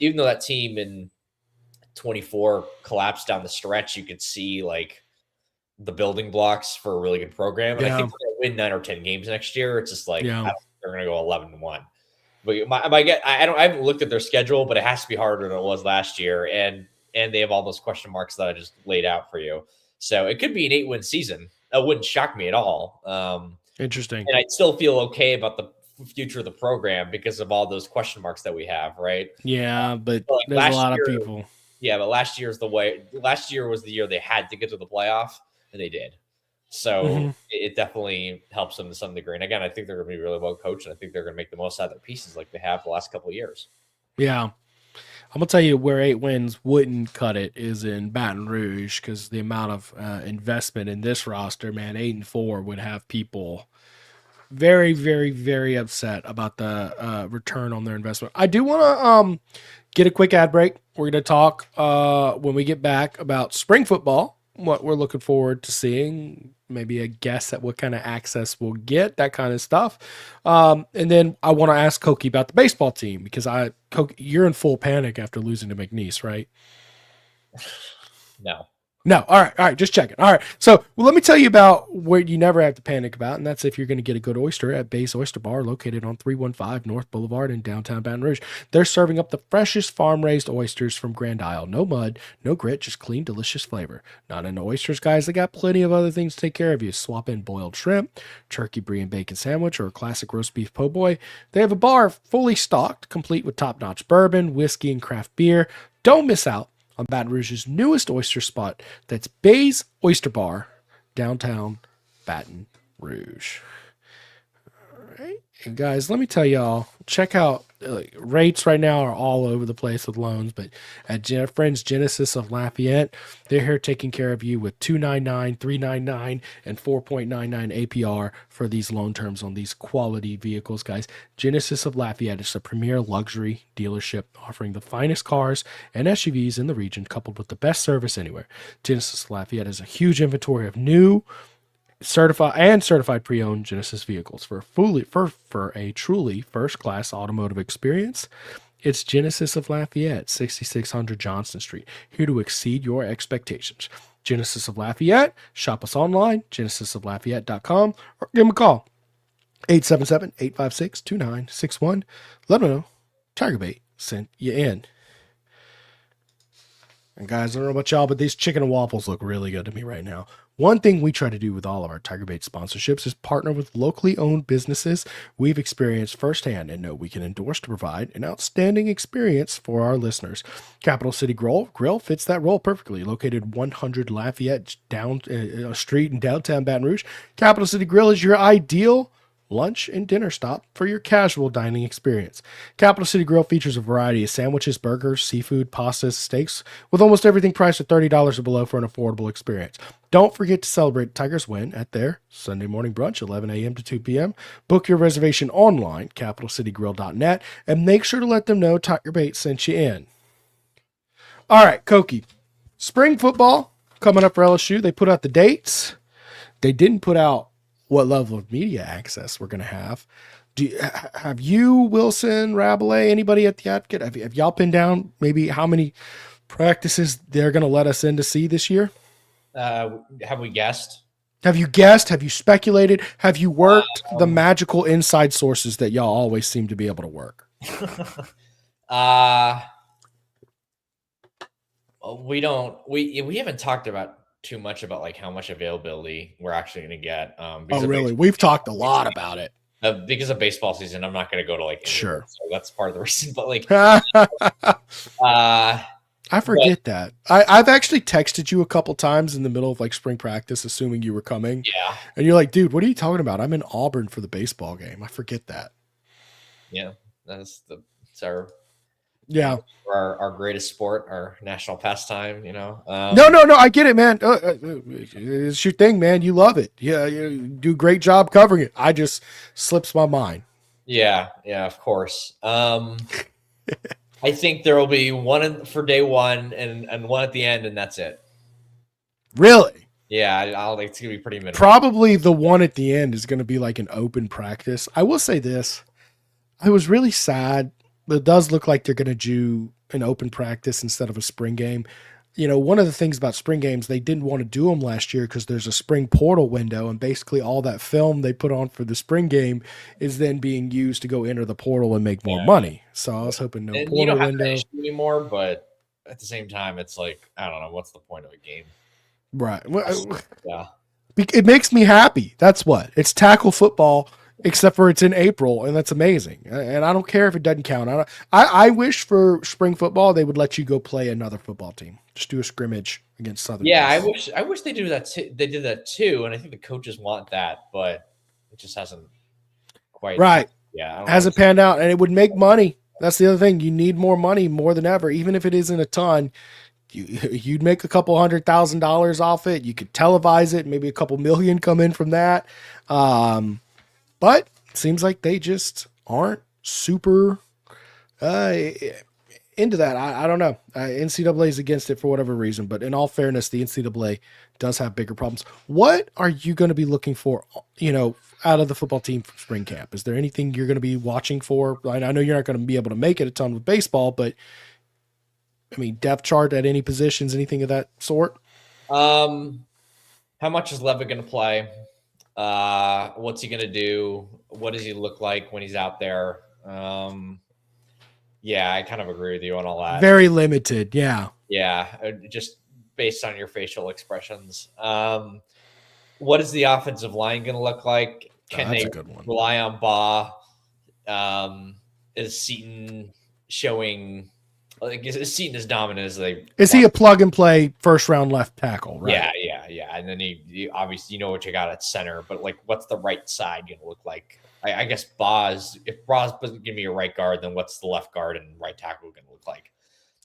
Even though that team in 24 collapsed down the stretch, you could see like the building blocks for a really good program. And I think they're going to win 9 or 10 games next year. It's just like I don't think they're going to go 11-1. But I haven't looked at their schedule, but it has to be harder than it was last year, and they have all those question marks that I just laid out for you. So it could be an 8-win season. That wouldn't shock me at all. Interesting. And I'd still feel okay about the future of the program because of all those question marks that we have, right? Yeah, but there's a lot of people. Yeah, but last year was the year they had to get to the playoff, and they did. So it definitely helps them to some degree. And again, I think they're going to be really well coached, and I think they're going to make the most out of their pieces like they have the last couple of years. Yeah. I'm going to tell you where 8 wins wouldn't cut it is in Baton Rouge, because the amount of investment in this roster, man, 8-4 would have people very, very, very upset about the return on their investment. I do want to get a quick ad break. We're going to talk when we get back about spring football, what we're looking forward to seeing, maybe a guess at what kind of access we'll get, that kind of stuff. And then I want to ask Koki about the baseball team, because Koki, you're in full panic after losing to McNeese, right? No. All right. Just checking. All right. So let me tell you about what you never have to panic about. And that's if you're going to get a good oyster at Baye's Oyster Bar, located on 315 North Boulevard in downtown Baton Rouge. They're serving up the freshest farm-raised oysters from Grand Isle. No mud, no grit, just clean, delicious flavor. Not into oysters, guys. They got plenty of other things to take care of you. Swap in boiled shrimp, turkey brie and bacon sandwich, or a classic roast beef po' boy. They have a bar fully stocked, complete with top-notch bourbon, whiskey, and craft beer. Don't miss out on Baton Rouge's newest oyster spot. That's Baye's Oyster Bar, downtown Baton Rouge. All right. And guys, let me tell y'all, check out rates right now are all over the place with loans, but at friends Genesis of Lafayette, they're here taking care of you with 2.99, 3.99, and 4.99 APR for these loan terms on these quality vehicles, guys. Genesis of Lafayette is a premier luxury dealership offering the finest cars and SUVs in the region, coupled with the best service anywhere. Genesis of Lafayette has a huge inventory of new, certified pre-owned Genesis vehicles for a truly first-class automotive experience. It's Genesis of Lafayette, 6600 Johnston Street, here to exceed your expectations. Genesis of Lafayette. Shop us online, genesisoflafayette.com, or give them a call, 877-856-2961. Let them know TigerBait sent you in. And guys, I don't know about y'all, but these chicken and waffles look really good to me right now. One thing we try to do with all of our TigerBait sponsorships is partner with locally owned businesses we've experienced firsthand and know we can endorse to provide an outstanding experience for our listeners. Capital City Grill fits that role perfectly. Located 100 Lafayette Street in downtown Baton Rouge, Capital City Grill is your ideal lunch and dinner stop for your casual dining experience. Capital City Grill features a variety of sandwiches, burgers, seafood, pastas, steaks, with almost everything priced at $30 or below for an affordable experience. Don't forget to celebrate Tigers' win at their Sunday morning brunch, 11 a.m. to 2 p.m. Book your reservation online, capitalcitygrill.net, and make sure to let them know TigerBait sent you in. All right, Koki. Spring football coming up for LSU. They put out the dates. They didn't put out what level of media access we're going to have. Have you, Wilson, Rabelais, anybody at the Advocate, have y'all pinned down maybe how many practices they're going to let us in to see this year? Have we guessed? Have you guessed? Have you speculated? Have you worked the magical inside sources that y'all always seem to be able to work? We don't. We haven't talked about too much about like how much availability we're actually going to get. Oh, really? We've talked a lot about it. Because of baseball season, I'm not going to go to like sure. So that's part of the reason. But like, I forget that. I've actually texted you a couple times in the middle of like spring practice, assuming you were coming. Yeah. And you're like, dude, what are you talking about? I'm in Auburn for the baseball game. I forget that. Yeah, it's our greatest sport, our national pastime. No. I get it, man. It's your thing, man. You love it. Yeah, you do a great job covering it. I just slips my mind. Yeah, of course. I think there will be one for day one and one at the end, and that's it. Really? Yeah, it's gonna be pretty minimal. Probably the one at the end is gonna be like an open practice. I will say this: I was really sad. It does look like they're gonna do an open practice instead of a spring game. You know, one of the things about spring games, they didn't want to do them last year because there's a spring portal window, and basically all that film they put on for the spring game is then being used to go enter the portal and make more money. So I was hoping no portal you don't window have to anymore, but at the same time, it's like, I don't know, what's the point of a game? Right. Yeah. It makes me happy. That's what. It's tackle football, except for it's in April, and that's amazing. And I don't care if it doesn't count. I wish for spring football they would let you go play another football team. Just do a scrimmage against Southern. Yeah, Miss. I wish they do that too. They did that too, and I think the coaches want that, but it just hasn't quite. Right. Yeah, hasn't panned out, and it would make money. That's the other thing. You need more money more than ever, even if it isn't a ton. You'd make a couple $100,000 off it. You could televise it, maybe a couple million come in from that. But it seems like they just aren't super into that. I don't know. NCAA is against it for whatever reason, but in all fairness, the NCAA does have bigger problems. What are you going to be looking for, out of the football team from spring camp? Is there anything you're going to be watching for? I know you're not going to be able to make it a ton with baseball, but I mean, depth chart at any positions, anything of that sort? How much is Levitt going to play? What's he going to do? What does he look like when he's out there? Yeah, I kind of agree with you on all that. Very limited. Yeah. Yeah. Just based on your facial expressions. What is the offensive line going to look like? Can they rely on Baye? Is Seton showing, is Seton as dominant as they? Is he a plug and play first round left tackle? Right? Yeah. And then he obviously, what you got at center, but like, what's the right side going to look like? I guess if Baze doesn't give me a right guard, then what's the left guard and right tackle going to look like?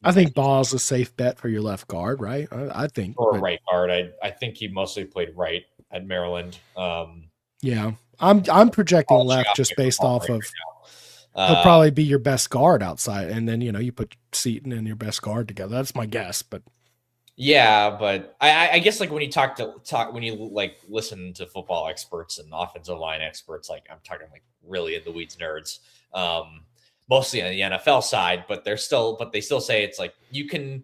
I think Baze is a safe bet for your left guard, right? I think. Or a right guard. I think he mostly played right at Maryland. Yeah. I'm projecting left just based off of he'll probably be your best guard outside. And then, you put Seton and your best guard together. That's my guess, but. Yeah, but I guess like when you listen to football experts and offensive line experts, like I'm talking like really in the weeds nerds, mostly on the NFL side, but they still say it's like you can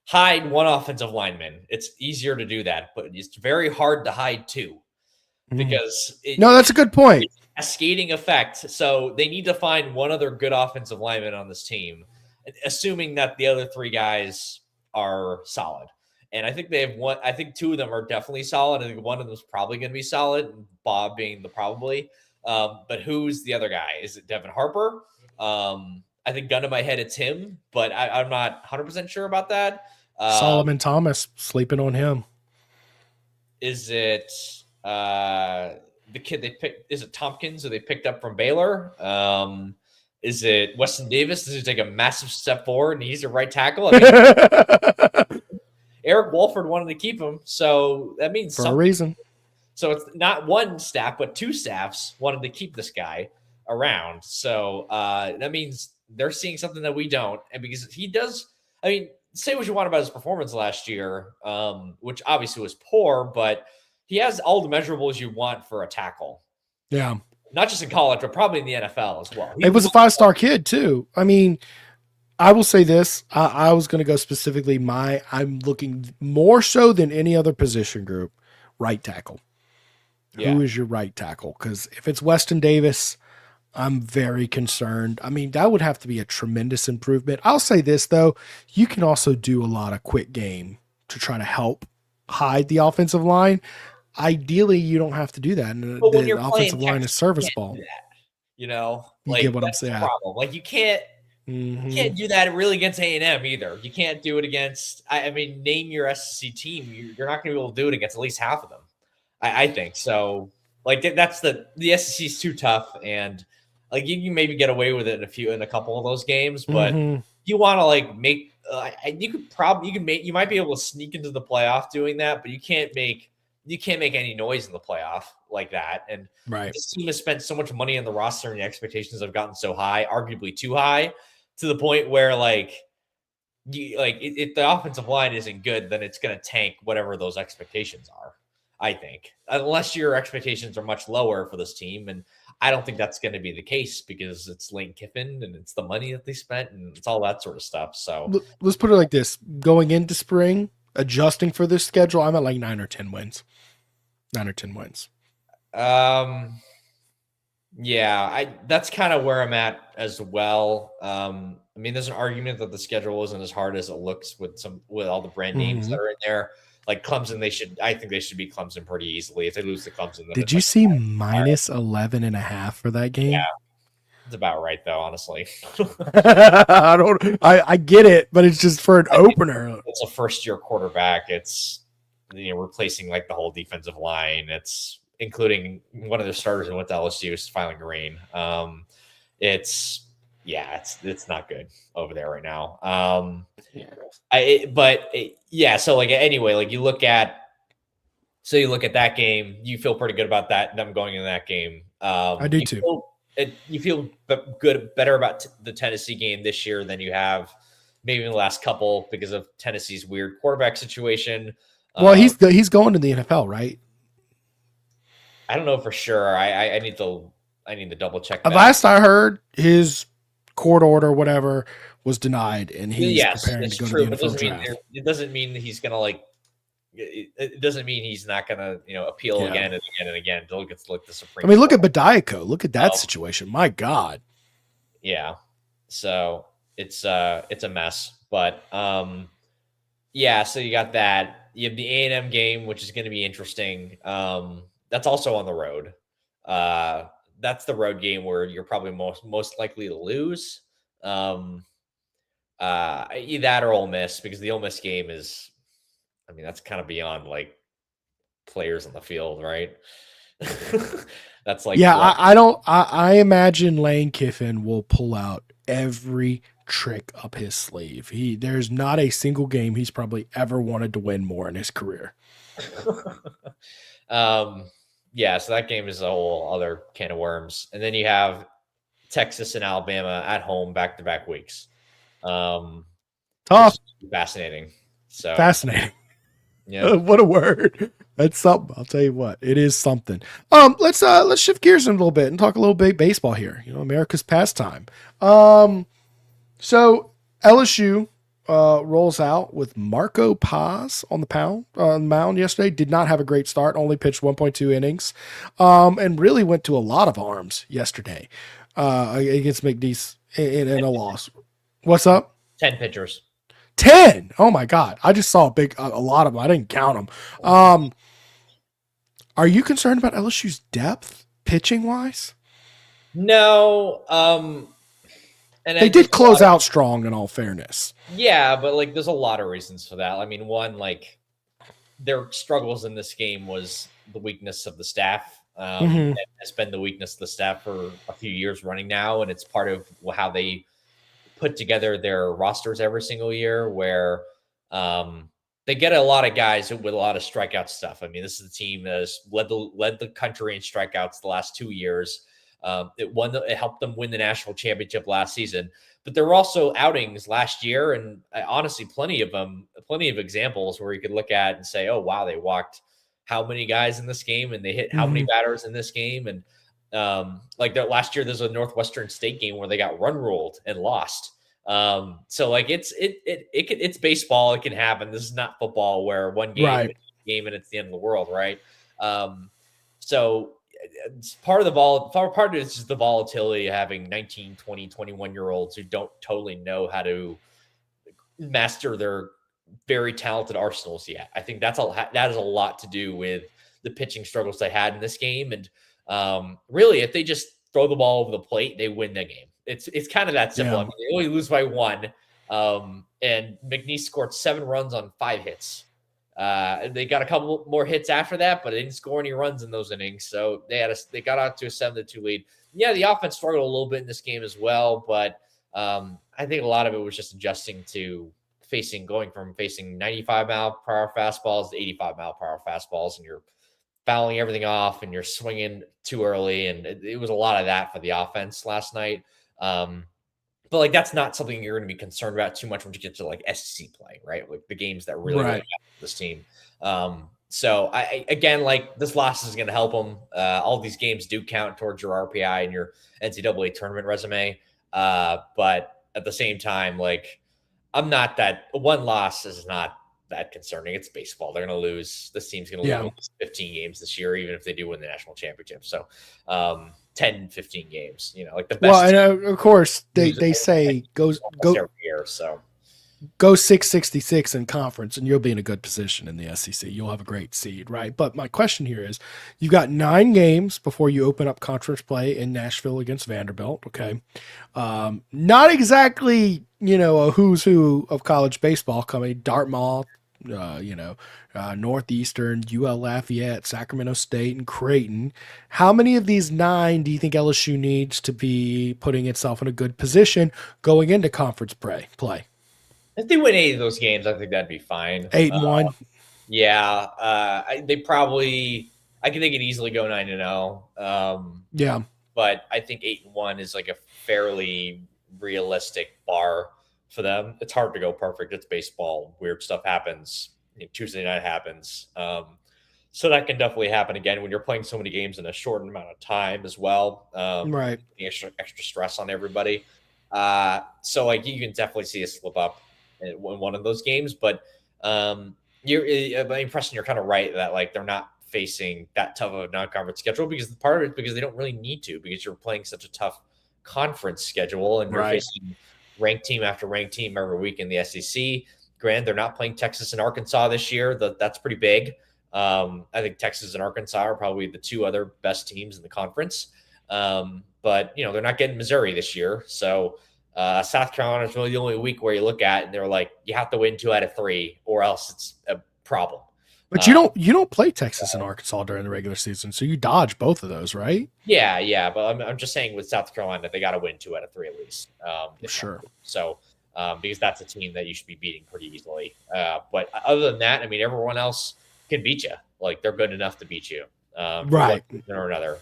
hide one offensive lineman. It's easier to do that, but it's very hard to hide two because that's a good point. It's a cascading effect. So they need to find one other good offensive lineman on this team, assuming that the other three guys are solid. And I think they have one. I think two of them are definitely solid. I think one of them is probably going to be solid, Bob being the probably. But who's the other guy? Is it Devin Harper? I think gun to my head, it's him, but I'm not 100% sure about that. Solomon Thomas, sleeping on him. Is it the kid they picked? Is it Tompkins, who they picked up from Baylor? Is it Weston Davis? Does he take a massive step forward and he's a right tackle? I mean, Eric Wolford wanted to keep him, so that means for a reason. So it's not one staff, but two staffs wanted to keep this guy around. So that means they're seeing something that we don't. And because he does, I mean, say what you want about his performance last year, which obviously was poor, but he has all the measurables you want for a tackle. Yeah. Not just in college, but probably in the NFL as well. He was a 5-star kid too. I mean, I will say this. I was going to go specifically I'm looking more so than any other position group, right tackle. Yeah. Who is your right tackle? Because if it's Weston Davis, I'm very concerned. I mean, that would have to be a tremendous improvement. I'll say this, though. You can also do a lot of quick game to try to help hide the offensive line. Ideally, you don't have to do that. And the offensive line is serviceable. You know, you like, get what I'm that's saying. the problem. Like, you can't do that really against A&M either. You can't do it against, I mean, name your SEC team. You're not going to be able to do it against at least half of them. I think so. Like, that's the SEC is too tough, and like you can maybe get away with it in a couple of those games, but you want to like make you might be able to sneak into the playoff doing that, but you can't make any noise in the playoff like that. And this team has spent so much money on the roster, and the expectations have gotten so high, arguably too high, to the point where if the offensive line isn't good, then it's going to tank whatever those expectations are. I think, unless your expectations are much lower for this team. And I don't think that's going to be the case because it's Lane Kiffin and it's the money that they spent and it's all that sort of stuff. So let's put it like this: going into spring, adjusting for this schedule, I'm at like 9 or 10 wins. 9 or 10 wins. Yeah, that's kind of where I'm at as well. I mean, there's an argument that the schedule isn't as hard as it looks with all the brand names that are in there. Like Clemson, I think they should beat Clemson pretty easily. If they lose to Clemson, then did you see minus 11.5 for that game? Yeah, it's about right though, honestly. I get it, but it's just for an opener. It's a first-year quarterback. It's replacing like the whole defensive line. It's including one of their starters who went to LSU is filing green. It's not good over there right now. So like anyway, like you look at that game, you feel pretty good about them going in that game. I do too. You feel better about the Tennessee game this year than you have maybe in the last couple because of Tennessee's weird quarterback situation. Well, he's going to the NFL, right? I don't know for sure. I need to double check that. Last I heard, his court order, whatever, was denied, and he's preparing to go to the NFL draft. It doesn't mean that he's going to it doesn't mean he's not going to appeal again and again and again until it gets the Supreme. I mean, look at Baye. Look at that situation. My God. Yeah. So it's a mess, but so you got that. You have the A&M game, which is going to be interesting. That's also on the road. That's the road game where you're probably most likely to lose. Either that or Ole Miss, because the Ole Miss game is, I mean, that's kind of beyond like players on the field, right? That's like, I imagine Lane Kiffin will pull out every trick up his sleeve. There's not a single game he's probably ever wanted to win more in his career. So that game is a whole other can of worms. And then you have Texas and Alabama at home back-to-back weeks. Tough. Fascinating. So fascinating. Yeah. What a word. That's something. I'll tell you what. It is something. Let's shift gears a little bit and talk a little bit baseball here. America's pastime. So LSU rolls out with Marco Paz on the mound yesterday. Did not have a great start. Only pitched 1.2 innings, and really went to a lot of arms yesterday against McNeese in a loss. What's up? 10 pitchers. 10. Oh my God! I just saw a lot of them. I didn't count them. Are you concerned about LSU's depth pitching wise? No. And they did close out strong, in all fairness. Yeah, but like there's a lot of reasons for that. I mean, one, like their struggles in this game was the weakness of the staff. It has been the weakness of the staff for a few years running now, and it's part of how they put together their rosters every single year, where they get a lot of guys with a lot of strikeout stuff. I mean, this is a team that has led the country in strikeouts the last 2 years. It helped them win the national championship last season. But there were also outings last year, and honestly, plenty of examples where you could look at and say, "Oh wow, they walked how many guys in this game, and they hit how many batters in this game." And like that last year, there's a Northwestern State game where they got run ruled and lost. So like it's baseball. It can happen. This is not football where one game and it's the end of the world, right? So it's part of it is just the volatility of having 19, 20, 21-year-olds who don't totally know how to master their very talented arsenals yet. I think that is a lot to do with the pitching struggles they had in this game. And really, if they just throw the ball over the plate, they win the game. It's kind of that simple. I mean, they only lose by 1. And McNeese scored 7 runs on 5 hits. They got a couple more hits after that, but they didn't score any runs in those innings. So they got out to a 7-2 lead. Yeah, the offense struggled a little bit in this game as well, but I think a lot of it was just adjusting to going from facing 95-mile-per-hour fastballs to 85-mile-per-hour fastballs, and you're fouling everything off and you're swinging too early. And it was a lot of that for the offense last night. But like, that's not something you're going to be concerned about too much when you get to like SEC play, right? Like the games that really matter for this team. So again, like this loss is going to help them. All these games do count towards your RPI and your NCAA tournament resume. But at the same time, like one loss is not that concerning. It's baseball. They're going to lose. This team's going to lose 15 games this year, even if they do win the national championship. So 10, 15 games, like the best. Well, and of course they say go every year, so go 666 in conference and you'll be in a good position in the SEC. You'll have a great seed, right? But my question here is, you've got 9 games before you open up conference play in Nashville against Vanderbilt. Okay. Not exactly, a who's who of college baseball coming. Dartmouth, Northeastern, UL Lafayette, Sacramento State, and Creighton. How many of these 9 do you think LSU needs to be putting itself in a good position going into conference play? If they win 8 of those games, I think that'd be fine. 8-1. Yeah. I think they could easily go 9-0. Yeah. But I think 8-1 is like a fairly realistic bar for them. It's hard to go perfect. It's baseball. Weird stuff happens. Tuesday night happens. So that can definitely happen again when you're playing so many games in a short amount of time as well. Right. Extra stress on everybody. So like you can definitely see a slip up in one of those games, but Preston, you're kind of right that like they're not facing that tough of a non-conference schedule because part of it because they don't really need to, because you're playing such a tough conference schedule and you're facing ranked team after ranked team every week in the SEC. Granted, they're not playing Texas and Arkansas this year. That's pretty big. I think Texas and Arkansas are probably the 2 other best teams in the conference. But they're not getting Missouri this year. So South Carolina is really the only week where you look at and they're like, you have to win 2 out of 3 or else it's a problem. But you don't play Texas and Arkansas during the regular season, so you dodge both of those, right? Yeah. But I'm just saying with South Carolina, they got to win 2 out of 3 at least. Sure. So because that's a team that you should be beating pretty easily. But other than that, I mean, everyone else can beat you. Like they're good enough to beat you, right? Or another.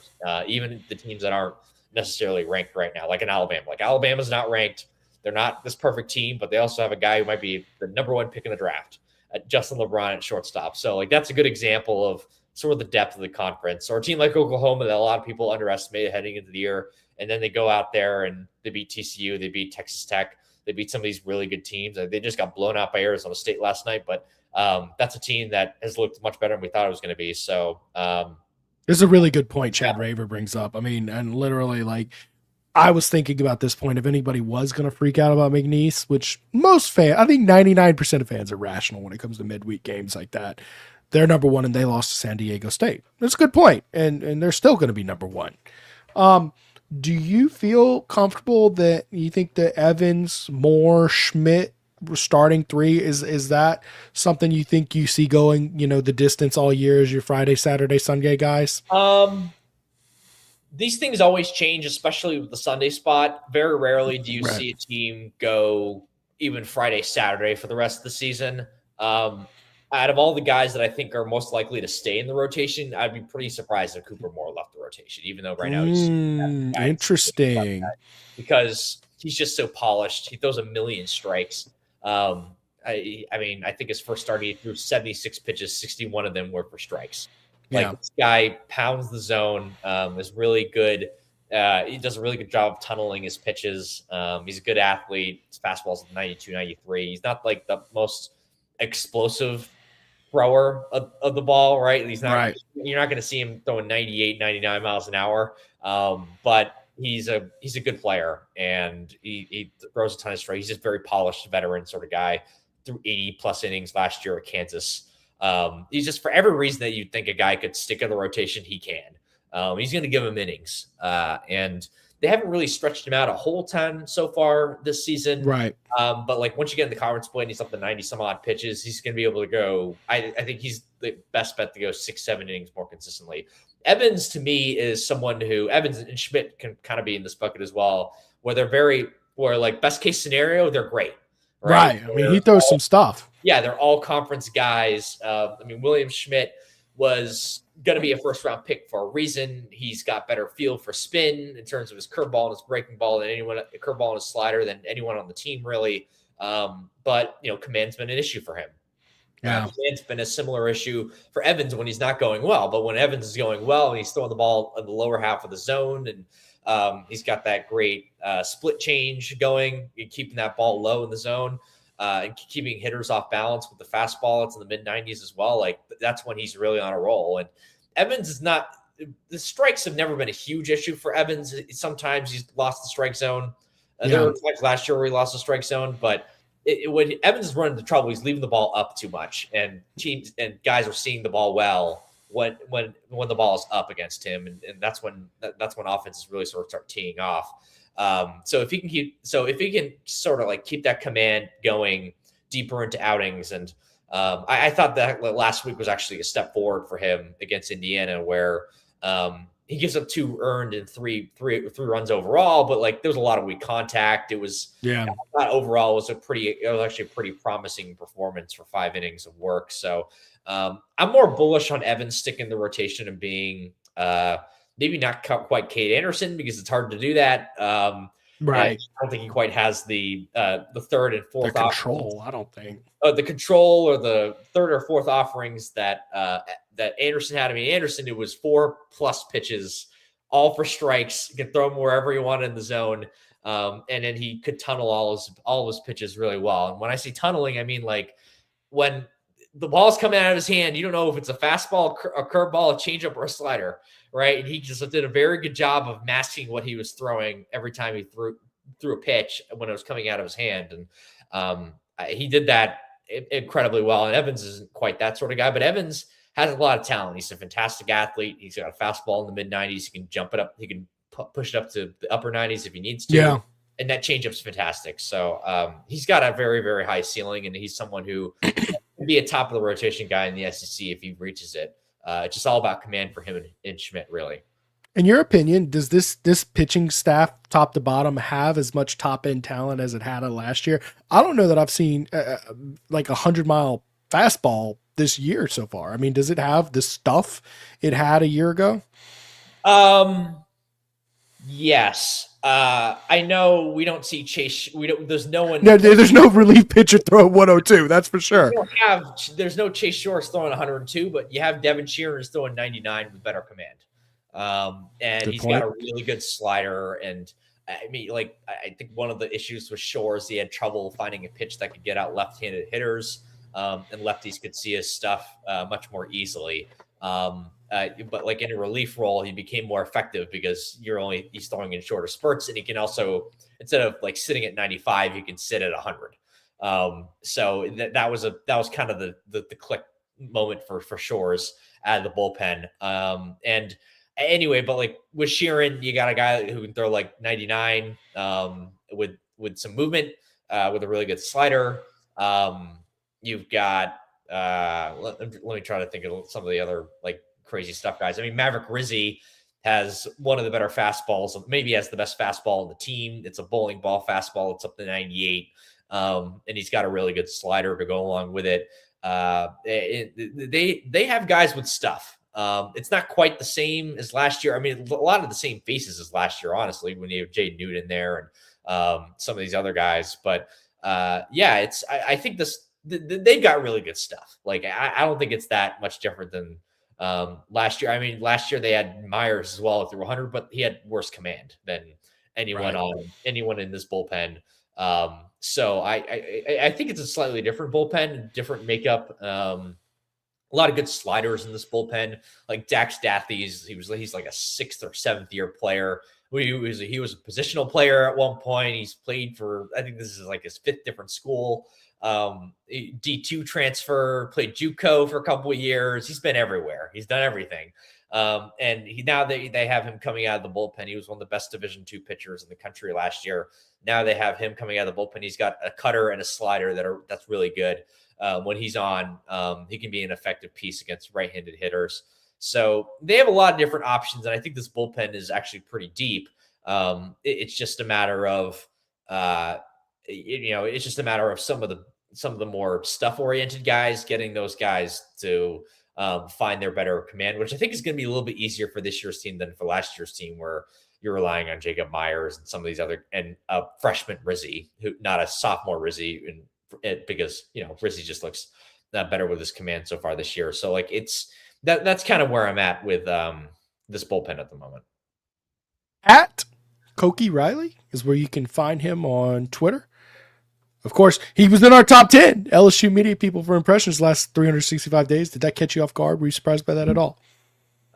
Even the teams that aren't necessarily ranked right now, like in Alabama. Like Alabama's not ranked. They're not this perfect team, but they also have a guy who might be the number 1 pick in the draft. Justin LeBron at shortstop. So like that's a good example of sort of the depth of the conference. Or a team like Oklahoma that a lot of people underestimated heading into the year, and then they go out there and they beat TCU, they beat Texas Tech, they beat some of these really good teams. They just got blown out by Arizona State last night, but that's a team that has looked much better than we thought it was going to be. So this is a really good point Chad Raver brings up. I mean, and literally like I was thinking about this point, if anybody was going to freak out about McNeese, which most fans, I think 99% of fans are rational when it comes to midweek games like that. They're number 1 and they lost to San Diego State. That's a good point. And they're still going to be number 1. Do you feel comfortable that you think that Evans, Moore, Schmidt starting 3 is that something you think you see going, the distance all year as your Friday, Saturday, Sunday guys? These things always change, especially with the Sunday spot. Very rarely do you see a team go even Friday, Saturday for the rest of the season. out of all the guys that I think are most likely to stay in the rotation, I'd be pretty surprised if Cooper Moore left the rotation, even though right now he's interesting, because he's just so polished. He throws a million strikes. I mean, I think his first start, he threw 76 pitches, 61 of them were for strikes. Like this guy pounds the zone, is really good. He does a really good job of tunneling his pitches. He's a good athlete. His fastball's 92, 93. He's not like the most explosive thrower of the ball, right? He's not, you're not going to see him throwing 98, 99 miles an hour. But he's a good player, and he throws a ton of strikes. He's just very polished veteran sort of guy. Threw 80 plus innings last year at Kansas. He's just, for every reason that you'd think a guy could stick in the rotation, he can. He's going to give him innings. And they haven't really stretched him out a whole ton so far this season. Right. But like once you get in the conference play and he's up to 90 some odd pitches, he's going to be able to go. I think he's the best bet to go 6-7 innings more consistently. Evans, to me, is someone who Evans and Schmidt can kind of be in this bucket as well, where like best case scenario, they're great. Right. I mean, he throws some stuff. Yeah, they're all conference guys. I mean, William Schmidt was going to be a first round pick for a reason. He's got better feel for spin in terms of his curveball and his breaking ball than anyone, curveball and his slider than anyone on the team, really. But command's been an issue for him. Command's been a similar issue for Evans when he's not going well. But when Evans is going well and he's throwing the ball in the lower half of the zone, and he's got that great split change going, keeping that ball low in the zone. And keeping hitters off balance with the fastball. It's in the mid-90s as well. Like, that's when he's really on a roll. And Evans is not – the strikes have never been a huge issue for Evans. Sometimes he's lost the strike zone. There were times last year where he lost the strike zone. But when Evans is running into trouble, he's leaving the ball up too much. And teams and guys are seeing the ball well when the ball is up against him. And that's when offenses really sort of start teeing off. So if he can sort of like keep that command going deeper into outings, and I thought that last week was actually a step forward for him against Indiana, where he gives up 2 earned and three runs overall, but like there was a lot of weak contact. It was overall was actually a pretty promising performance for 5 innings of work. So I'm more bullish on Evans sticking the rotation and being maybe not quite Cade Anderson, because it's hard to do that. Right. I don't think he quite has the third and fourth control. I don't think the control or the third or fourth offerings that Anderson had. I mean, Anderson, it was 4+ pitches, all for strikes. You can throw them wherever you want in the zone, and then he could tunnel all of his pitches really well. And when I say tunneling, I mean like when the ball's coming out of his hand, you don't know if it's a fastball, a curveball, a changeup, or a slider, right? And he just did a very good job of masking what he was throwing every time he threw a pitch when it was coming out of his hand. And he did that incredibly well. And Evans isn't quite that sort of guy, but Evans has a lot of talent. He's a fantastic athlete. He's got a fastball in the mid-90s. He can jump it up. He can push it up to the upper 90s if he needs to. Yeah. And that changeup's fantastic. So he's got a very, very high ceiling, and he's someone who can be a top of the rotation guy in the SEC if he reaches it. It's just all about command for him and Schmidt, really. In your opinion, does this pitching staff, top to bottom, have as much top end talent as it had last year? I don't know that I've seen like 100-mile fastball this year so far. I mean, does it have the stuff it had a year ago? Yes. I know we don't see Chase. There's no one. No, there's no relief pitcher throwing 102. That's for sure. There's no Chase Shores throwing 102, but you have Devin Shearers throwing 99 with better command. And Good he's point. got a really good slider. And I mean, like, I think one of the issues with Shores, he had trouble finding a pitch that could get out left-handed hitters, and lefties could see his stuff much more easily. But like in a relief role, he became more effective because he's throwing in shorter spurts, and he can also, instead of like sitting at 95, he can sit at 100. So that was kind of the click moment for Shores out of the bullpen. And anyway, but like with Sheeran, you got a guy who can throw like 99 with some movement, with a really good slider. You've got let me try to think of some of the other like crazy stuff, guys. I mean, Maverick Rizzi has one of the better fastballs, maybe has the best fastball on the team. It's a bowling ball fastball. It's up to 98. And he's got a really good slider to go along with it. they have guys with stuff. It's not quite the same as last year. I mean, a lot of the same faces as last year, honestly, when you have Jay Newton there and some of these other guys. But I think they've got really good stuff. Like, I don't think it's that much different than last year. I mean, last year they had Myers as well through 100, but he had worse command than anyone in this bullpen. So I think it's a slightly different bullpen, different makeup. A lot of good sliders in this bullpen, like Dax Dathys. He's like a 6th or 7th year player. He was a positional player at one point. He's played for, I think this is like his 5th different school. D2 transfer, played JUCO for a couple of years. He's been everywhere. He's done everything. And now they have him coming out of the bullpen. He was one of the best Division II pitchers in the country last year. Now they have him coming out of the bullpen. He's got a cutter and a slider that's really good. When he's on, he can be an effective piece against right-handed hitters. So they have a lot of different options, and I think this bullpen is actually pretty deep. It's just a matter of, it's just a matter of some of the more stuff-oriented guys, getting those guys to find their better command, which I think is going to be a little bit easier for this year's team than for last year's team, where you're relying on Jacob Myers and some of these other, and freshman Rizzi, who not a sophomore Rizzi, because Rizzi just looks better with his command so far this year. So like that's kind of where I'm at with this bullpen at the moment. At Koki Riley is where you can find him on Twitter. Of course, he was in our top 10 LSU media people for impressions last 365 days. Did that catch you off guard? Were you surprised by that at all?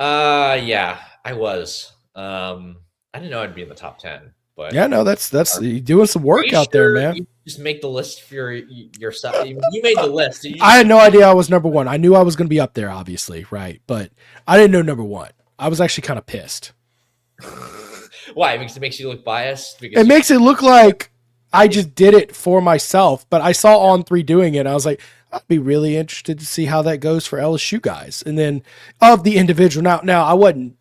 Yeah, I was. I didn't know I'd be in the top 10, but yeah, no, that's you doing some work out there, man. You just make the list for yourself. You made the list. I had no idea I was number 1. I knew I was going to be up there, obviously, right? But I didn't know number 1. I was actually kind of pissed. Why? Because it makes you look biased? It makes it look like I just did it for myself, but I saw On3 doing it. I was like, I'd be really interested to see how that goes for LSU guys. And then of the individual, now I wasn't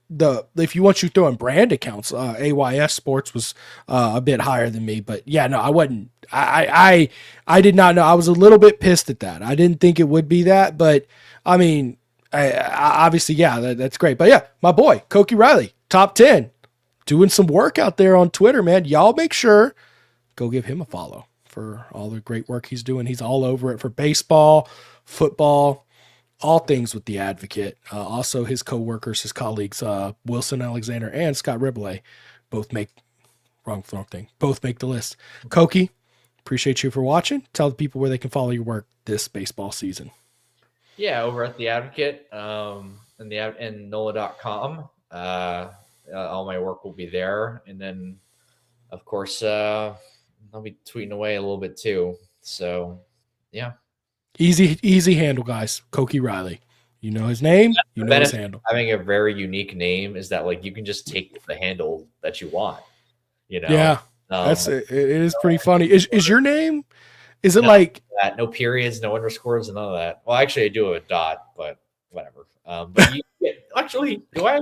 if you want you throwing brand accounts, AYS Sports was a bit higher than me, but yeah, no, I wasn't. I did not know. I was a little bit pissed at that. I didn't think it would be that, but I mean, I obviously, yeah, that's great. But yeah, my boy, Koki Riley, top 10, doing some work out there on Twitter, man. Y'all make sure, go give him a follow for all the great work he's doing. He's all over it for baseball, football, all things with the Advocate. Also his co-workers, his colleagues, Wilson Alexander and Scott Ribley, both make the list. Koki, appreciate you for watching. Tell the people where they can follow your work this baseball season. Yeah, over at the Advocate, and NOLA.com. All my work will be there. And then of course, I'll be tweeting away a little bit too. So, yeah. Easy handle, guys. Koki Riley. You know his name, you know his handle. Having a very unique name is that like you can just take the handle that you want. Yeah. It is pretty funny. Is your name? Is it like that? No periods, no underscores, and none of that. Well, actually, I do have a dot, but whatever. But actually, do I?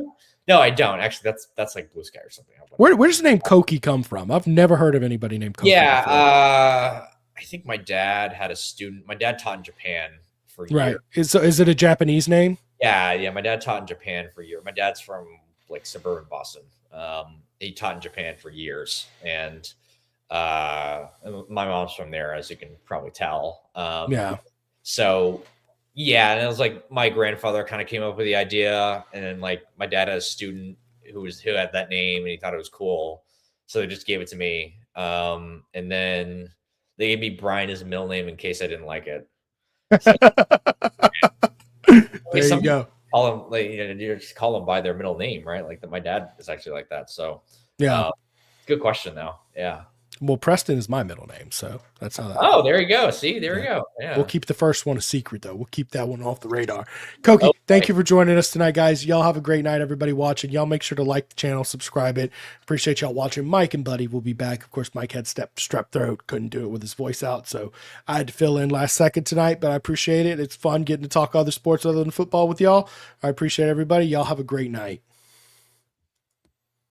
No, I don't. Actually, that's like Blue Sky or something. Where does the name Koki come from? I've never heard of anybody named Koki. Yeah, I think my dad had a student. My dad taught in Japan for years. Right. Is it a Japanese name? Yeah. My dad taught in Japan for years. My dad's from like suburban Boston. He taught in Japan for years, and my mom's from there, as you can probably tell. Yeah. So. Yeah, and it was like my grandfather kind of came up with the idea, and then like my dad had a student who had that name, and he thought it was cool, so they just gave it to me. And then they gave me Brian as a middle name in case I didn't like it. So, there you go. Call them you just call them by their middle name, right? Like that. My dad is actually like that. So yeah, good question though. Yeah. Well, Preston is my middle name, so that's how that. Oh, there you go. See, there we go. Yeah. We'll keep the first one a secret, though. We'll keep that one off the radar. Koki, thank you for joining us tonight, guys. Y'all have a great night, everybody watching. Y'all make sure to like the channel, subscribe it. Appreciate y'all watching. Mike and Buddy will be back. Of course, Mike had strep throat, couldn't do it with his voice out, so I had to fill in last second tonight, but I appreciate it. It's fun getting to talk other sports other than football with y'all. I appreciate everybody. Y'all have a great night.